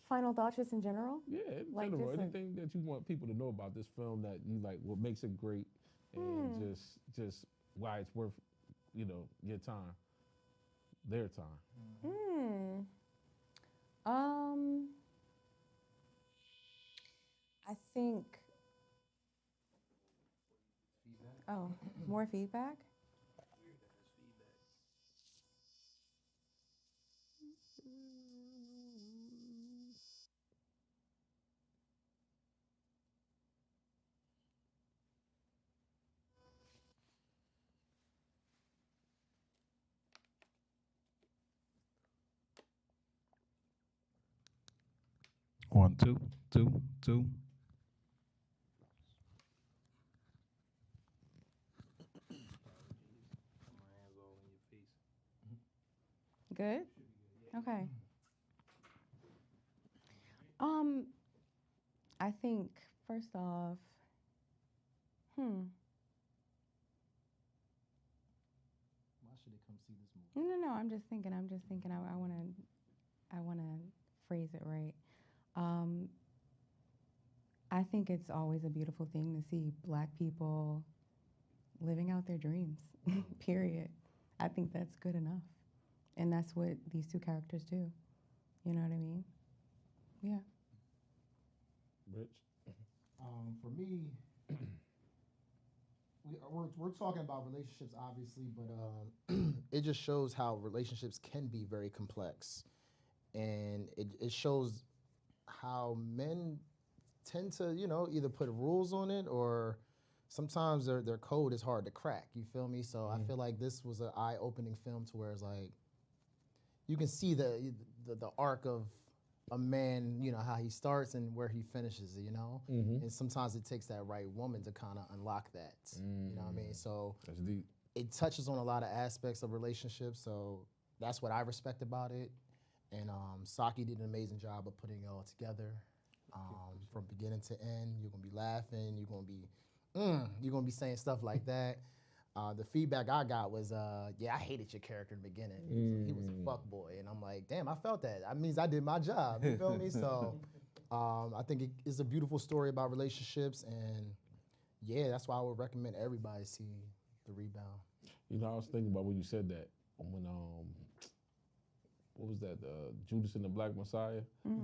Final thoughts, just in general. Yeah, in Like general, just anything that you want people to know about this film that you like, what makes it great, and just why it's worth, your time, their time. I think. Oh, more feedback. Weird ass feedback. One, two, two, two. Put my hands all in your face. Good. Okay. I think first off, Why should they come see this movie? No. I'm just thinking. I wanna phrase it right. I think it's always a beautiful thing to see Black people living out their dreams. Period. I think that's good enough, and that's what these two characters do. You know what I mean? Yeah. Rich? For me, we're talking about relationships, obviously, but it just shows how relationships can be very complex, and it shows how men tend to, either put rules on it or sometimes their code is hard to crack. You feel me? So I feel like this was an eye-opening film to where it's like you can see the arc of a man, how he starts and where he finishes, And sometimes it takes that right woman to kind of unlock that. You know what I mean? So That's deep. it touches on a lot of aspects of relationships. So that's what I respect about it. And Saki did an amazing job of putting it all together. From beginning to end, you're gonna be laughing. You're gonna be saying stuff like that. The feedback I got was, I hated your character in the beginning. He was a fuck boy, and I'm like, damn, I felt that. That means I did my job. You feel me? So, I think it is a beautiful story about relationships, and that's why I would recommend everybody see The Rebound. I was thinking about when you said that when what was that? Judas and the Black Messiah.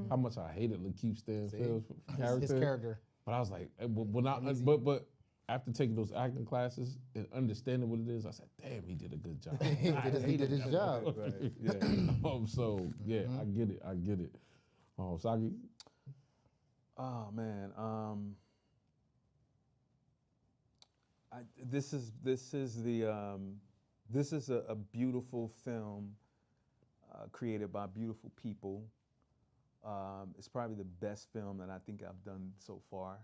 How much I hated Lakeith Stanfield's character. His character. But I was like, but after taking those acting classes and understanding what it is, I said, damn, he did a good job. he did his job. Right. Yeah. I get it. Saki? Oh man. This is a beautiful film created by beautiful people. It's probably the best film that I think I've done so far,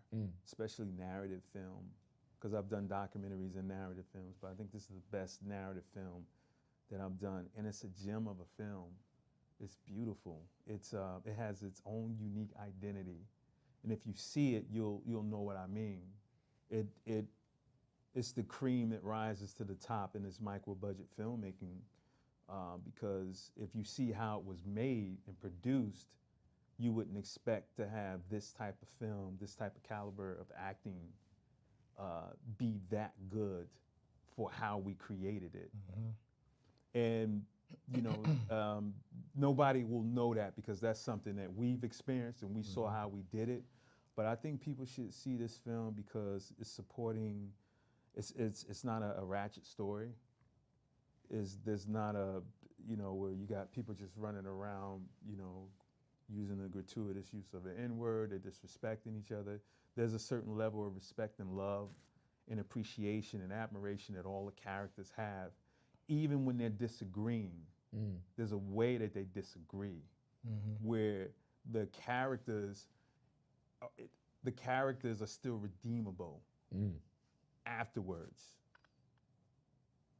especially narrative film, because I've done documentaries and narrative films, but I think this is the best narrative film that I've done, and it's a gem of a film. It's beautiful. It has its own unique identity, and if you see it, you'll know what I mean. It's the cream that rises to the top in this micro-budget filmmaking, because if you see how it was made and produced, you wouldn't expect to have this type of film, this type of caliber of acting be that good for how we created it. And you know, nobody will know that because that's something that we've experienced and we saw how we did it. But I think people should see this film because it's supporting. It's not a ratchet story. There's not a, you know, where you got people just running around, you know, using the gratuitous use of the N-word, they're disrespecting each other. There's a certain level of respect and love and appreciation and admiration that all the characters have, even when they're disagreeing. There's a way that they disagree, where the characters are still redeemable afterwards.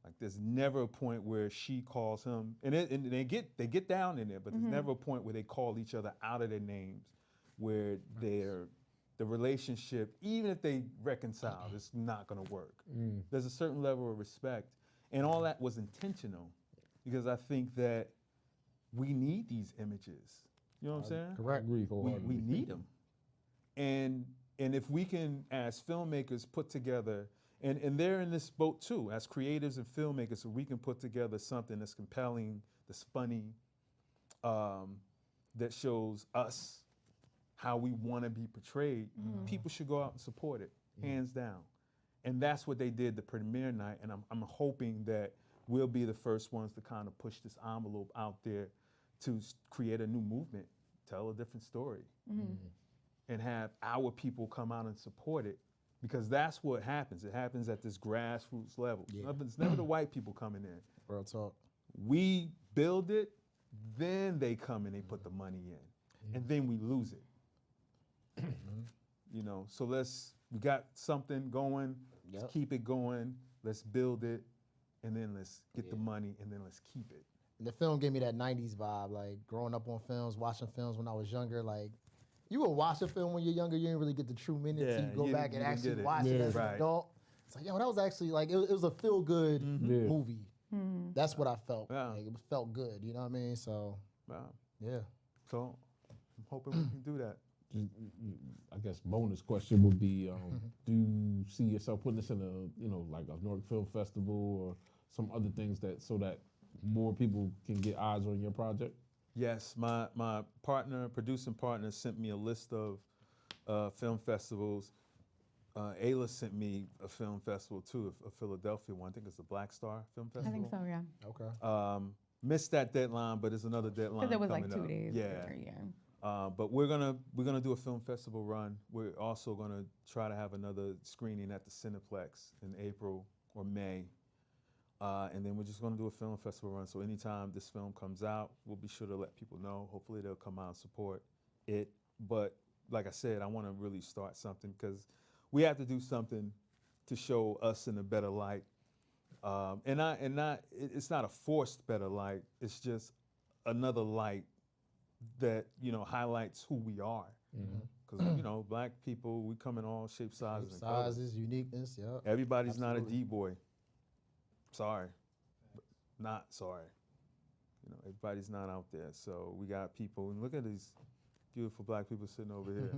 Like there's never a point where she calls him, and they get down in there, but there's never a point where they call each other out of their names, where the relationship, even if they reconcile, it's not gonna work. There's a certain level of respect, and all that was intentional, because I think that we need these images. You know what I'm saying? Correct. I agree wholeheartedly. We need them, and if we can, as filmmakers, put together. And they're in this boat too, as creatives and filmmakers, so we can put together something that's compelling, that's funny, that shows us how we want to be portrayed. People should go out and support it, hands down. And that's what they did the premiere night, and I'm hoping that we'll be the first ones to kind of push this envelope out there to create a new movement, tell a different story, and have our people come out and support it. Because that's what happens. It happens at this grassroots level. It's never the white people coming in. Real talk. We build it, then they come and they put the money in, and then we lose it. You know, so we got something going, let's keep it going, let's build it, and then let's get the money, and then let's keep it. And the film gave me that 90s vibe, like growing up on films, watching films when I was younger, like, you will watch a film when you're younger, you didn't really get the true meaning until you go back and actually watch it as an adult. It's like, yo, that was actually like, it was a feel-good movie. That's what I felt. Like, it felt good, you know what I mean? So, yeah. So, I'm hoping we can do that. I guess bonus question would be, do you see yourself putting this in a, you know, like a North Film Festival or some other things so that more people can get eyes on your project? Yes, my producing partner sent me a list of film festivals. Ayla sent me a film festival too, a Philadelphia one. I think it's the Black Star Film I Festival. think so, yeah. Okay. Missed that deadline, but there's another deadline Because it was coming like 2 up. days. Yeah. But we're gonna do a film festival run. We're also gonna try to have another screening at the Cineplex in April or May. And then we're just gonna do a film festival run. So anytime this film comes out, we'll be sure to let people know. Hopefully they'll come out and support it. But like I said, I wanna really start something because we have to do something to show us in a better light. It's not a forced better light. It's just another light that, you know, highlights who we are. Because, you know, black people, we come in all shapes, sizes, and colors. Sizes, uniqueness, yeah. Everybody's not a D-boy. Sorry, but not sorry. You know, everybody's not out there. So we got people, and look at these beautiful black people sitting over here.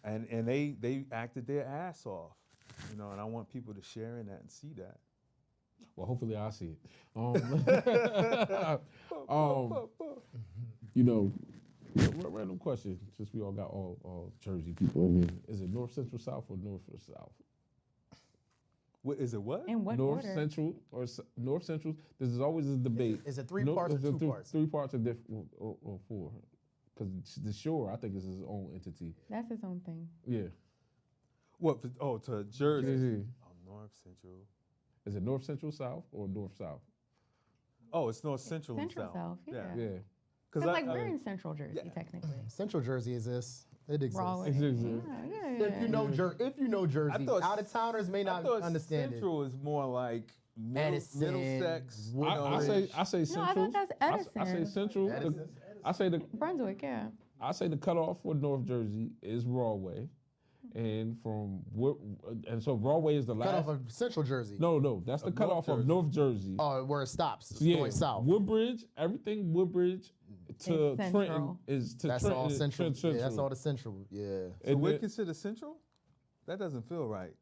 And they acted their ass off, you know, and I want people to share in that and see that. Well, hopefully I see it. You know, random question, since we all got all Jersey people in here. Is it North Central South or North or South? What is it? What? In what North order? Central or North Central? There's always this debate. Is it three parts or two parts? 3 parts or different or 4. Because the shore, I think, is his own entity. That's his own thing. Yeah. What? To Jersey. Yeah. Oh, North Central. Is it North Central South or North South? Oh, it's North Central. and Central South, yeah. Yeah. Because like we're in Central Jersey, technically. Central Jersey exists. It exists. Rahway. It If you know Jersey, thought- out of towners may not understand Central is more like Edison, Middlesex. I say No, I Central. thought that's I say Edison. Central. Edison. I say the Brunswick, yeah. I say the cutoff for North Jersey is Rahway, and so Rahway is the Cut last. off of Central Jersey. No, that's the Of cutoff North of North Jersey. Oh, where it stops. It's Yeah, going south. Woodbridge, everything Woodbridge to It's Trenton central. is to That's Trenton. all Central. Central. Yeah, that's all the Central. Yeah. So And we're then- considered Central? That doesn't feel right.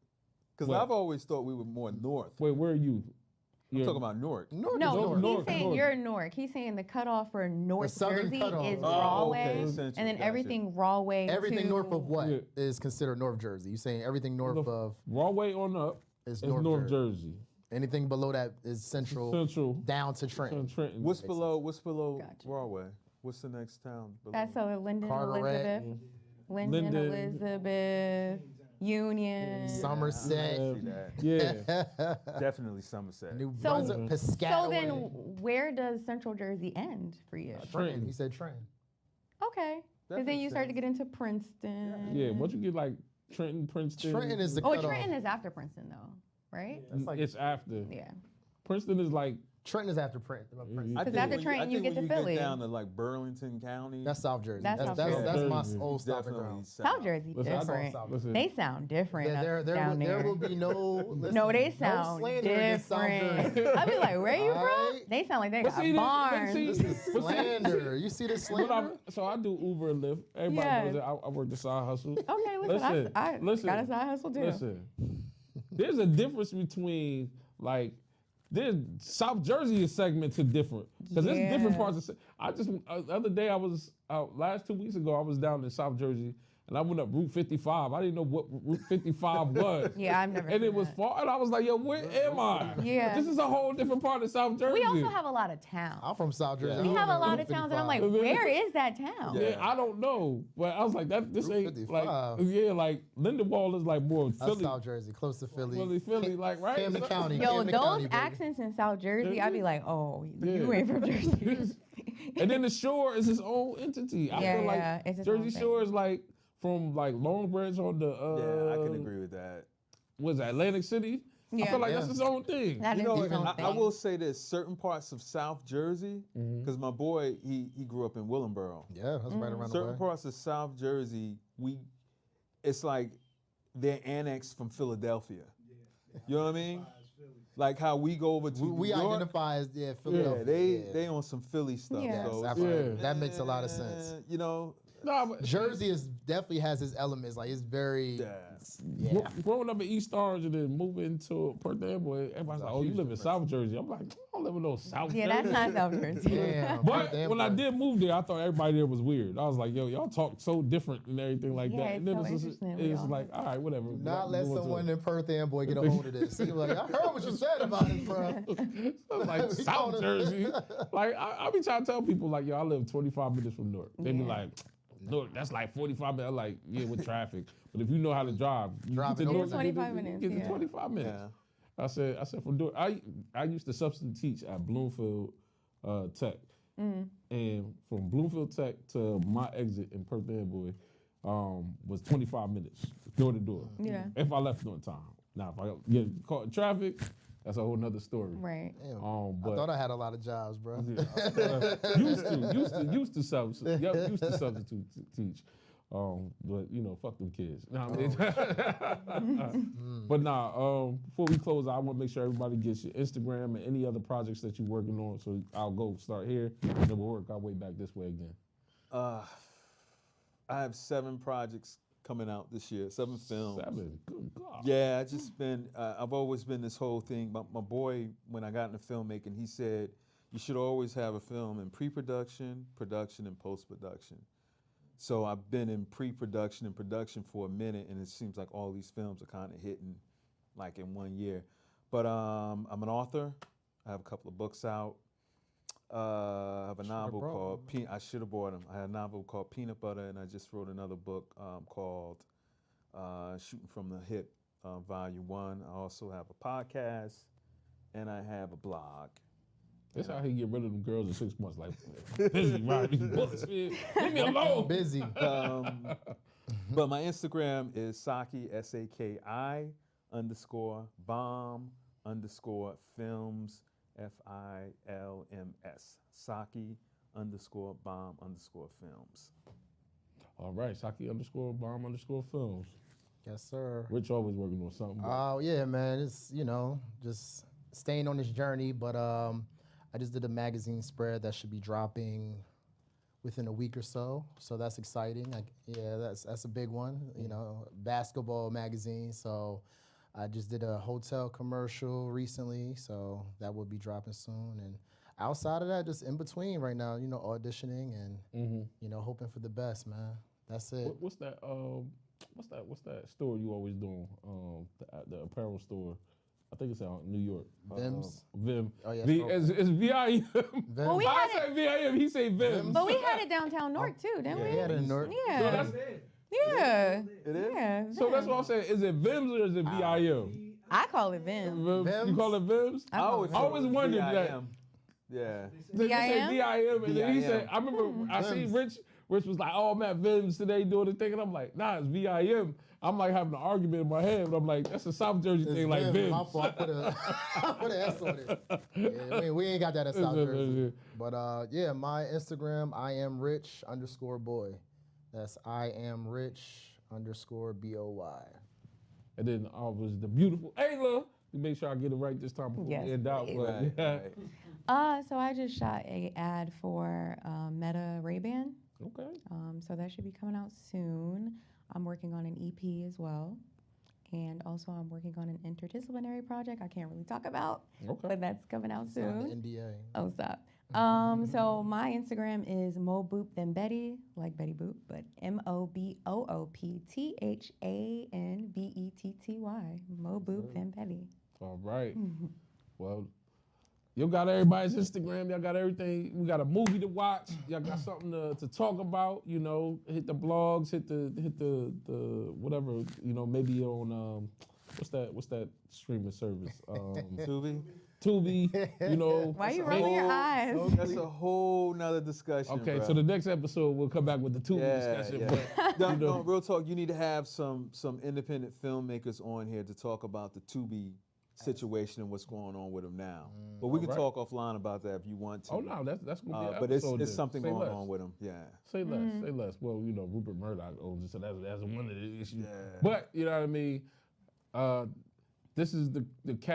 Because What? I've always thought we were more north. Wait, where are you? I'm talking about Newark. Newark No, is Newark. he's Newark, saying Newark. you're Newark. He's saying the cutoff for North southern Jersey cutoff. is Oh, Rawway, okay, Central, and then gotcha. everything Rawway. Everything to, north of what Yeah. is considered North Jersey? You saying everything north of Rawway on up is is North, North Jersey. Jersey. Anything below that is Central, Central. down to Trenton. Trenton. What's below Gotcha. Rawway? What's the next town below? That's so Linden, Carteret. Elizabeth, Linden, Linden. Elizabeth, Union. Somerset. I see that. Yeah. Definitely Somerset. New So- Brunswick, So Piscataway. then, where does Central Jersey end for you? Trenton. He said Trenton. Okay, because then makes you start to sense. get into Princeton. Yeah. Once you get like Trenton, Princeton. Trenton is the Oh, cutoff. Trenton is after Princeton though, right? That's like- it's after. Yeah. Princeton is like Trenton is after Princeton. I Because think after when Trenton, you I think get when to Philly. Get down to like Burlington County. That's South Jersey. That's South that's Jersey. my Jersey. old stopping definitely ground. South Jersey Listen, I don't- different. South. listen, They sound different There, up there, down there there. will be no. Listen, No, they no sound slander against South different. Jersey. I'd be like, where are you from? Alright. They sound like they But got see, they- barns. see- This is But see- slander. You see this slander? so I do Uber and Lyft. Everybody Yeah. knows that. I work the side hustle. Okay, listen, Listen, I listen, got a side hustle too. Listen, there's a difference between like there's South Jersey is segmented different because there's different Yeah. parts of. I just the other day I was last 2 weeks ago I was down in South Jersey and I went up Route 55. I didn't know what Route 55 was. Yeah, I've never And seen it was that. far, and I was like, yo, where am I? Yeah. This is a whole different part of South Jersey. We also have a lot of towns. I'm from South Jersey. I We don't have a know lot Route of towns, and I'm 55. like, where is that town? Yeah, I don't know, but I was like, this Route ain't 55. like, yeah, like Lindenwold is like more That's Philly, South Jersey, close to Philly. Philly, like right. Camden County. Yo, Camden those County, baby. accents in South Jersey, I'd be like, oh, you Yeah. ain't from Jersey. And then the shore is its own entity. I Yeah, feel like yeah, it's its own Jersey thing. Shore is like from like Long Branch on the Yeah, I can agree with that. Was that Atlantic City? I Yeah. feel like Yeah. that's its own thing. That You is know, its own I thing. will say this: certain parts of South Jersey, because my boy he grew up in Willenboro. Yeah, that's right around the Certain way. parts of South Jersey, it's like they're annexed from Philadelphia. You know what I mean? Like how we go over to We New York. identify as Yeah, Philadelphia. they on some Philly stuff. Yeah. So Yes, it's absolutely. like, That makes a lot of sense. You know, Nah, but Jersey is definitely has its elements. Like it's very. Yeah. growing up in East Orange and then moving to Perth Amboy, everybody's like, oh, you live in South Jersey. I'm like, I don't live in no South Yeah, Jersey. that's not South Jersey. Damn. But Damn, when I boy. did move there, I thought everybody there was weird. I was like, yo, y'all talk so different and everything like Yeah, that. it's And then so it's, just, interesting. We it's all- like, all right, whatever. Not let Go into someone it. in Perth Amboy get a hold of this. You're like, I heard what you said about it, bro. I was like, We South call it- Jersey. Like, I be trying to tell people, like, yo, I live 25 minutes from Newark. They be Yeah. like, Newark, that's like 45 minutes. I'm like, yeah, with traffic. But if you know how to drive, you Drive get it to over. Newark, 25 you minutes, get to yeah. 25 minutes. Yeah. I said from Newark, I used to substitute teach at Bloomfield Tech. And from Bloomfield Tech to my exit in Perth Amboy was 25 minutes, door to door. Yeah. If I left on time. Now, if I get caught in traffic, that's a whole nother story. Right. Damn. Um, I but thought I had a lot of jobs, bro. used to substitute teach. But you know, fuck them kids. Know what I mean? But nah, before we close, I want to make sure everybody gets your Instagram and any other projects that you're working on. So I'll go start here, and then we'll work our way back this way again. I have 7 projects coming out this year, 7 films. 7. Good God. Yeah, I just been. I've always been this whole thing. My boy, when I got into filmmaking, he said you should always have a film in pre-production, production, and post-production. So I've been in pre-production and production for a minute, and it seems like all these films are kind of hitting, like in 1 year. But I'm an author. I have a couple of books out. I have a novel called. I should have bought them. I had a novel called Peanut Butter, and I just wrote another book called Shooting from the Hip, Volume 1. I also have a podcast, and I have a blog. That's how he get rid of them girls in 6 months. Like, busy riding these bullets, man. Leave me alone. Busy. But my Instagram is Saki, SAKI _bomb_films, FILMS. Saki _bomb_films. All right, Saki _bomb_films. Yes, sir. Rich always working on something. but- Oh yeah, man. It's just staying on this journey. But I just did a magazine spread that should be dropping within a week or so. So that's exciting. That's a big one. Basketball magazine. So I just did a hotel commercial recently, so that will be dropping soon. And outside of that, just in between right now, you know, auditioning and you know, hoping for the best, man. That's it. What's that? What's that store you always doing? The apparel store. I think it's out in New York. Vim's? Vim. Oh, yeah, It's VIM. Well, we I had say VIM. He say Vim. But we had it downtown North too, didn't we? We had it in North. Yeah. Yeah. It is? Yeah. So that's what I'm saying. Is it Vims or is it VIM? I call it Vim. Vims? You call it Vims? I call it I always wondered that. Yeah. They say VIM? VIM, and then he VIM. said, I remember I seen Rich was like, oh man, Vims today doing the thing, and I'm like, nah, it's VIM. I'm like having an argument in my head, but I'm like, that's a South Jersey thing, like Vims. My fault. I put an S on it. Yeah, I mean, we ain't got that in South Jersey. But yeah, my Instagram, IamRich_boy. That's IamRich_BOY. And then was the beautiful Ayla. To make sure I get it right this time before Yes, we end out. please. But, yeah. So I just shot a ad for Meta Ray-Ban. Okay. So that should be coming out soon. I'm working on an EP as well. And also I'm working on an interdisciplinary project I can't really talk about, Okay. but that's coming out It's on the soon. NDA. Oh, stop. So my Instagram is Mo Boop Then Betty, like Betty Boop, but MOBOOPTHANBETTY. Mo Boop Then Betty. All right. Well, you got everybody's Instagram. Y'all got everything. We got a movie to watch. Y'all got something to talk about. You know, hit the blogs, hit the whatever. You know, maybe on what's that streaming service? Tubi. You know. Why you rolling your eyes? That's a whole nother discussion. Okay, bro. so the next episode we'll come back with the Tubi discussion. Yeah. But, No, you know, no, real talk. You need to have some independent filmmakers on here to talk about the Tubi situation and what's going on with them now. But we can Alright. talk offline about that if you want to. oh no, that's gonna be an but episode it's then. something Say going less. on with them. Yeah. Say less, say less. Well, you know, Rupert Murdoch owns it, so that's one of the issues. Yeah. But you know what I mean. This is the cat.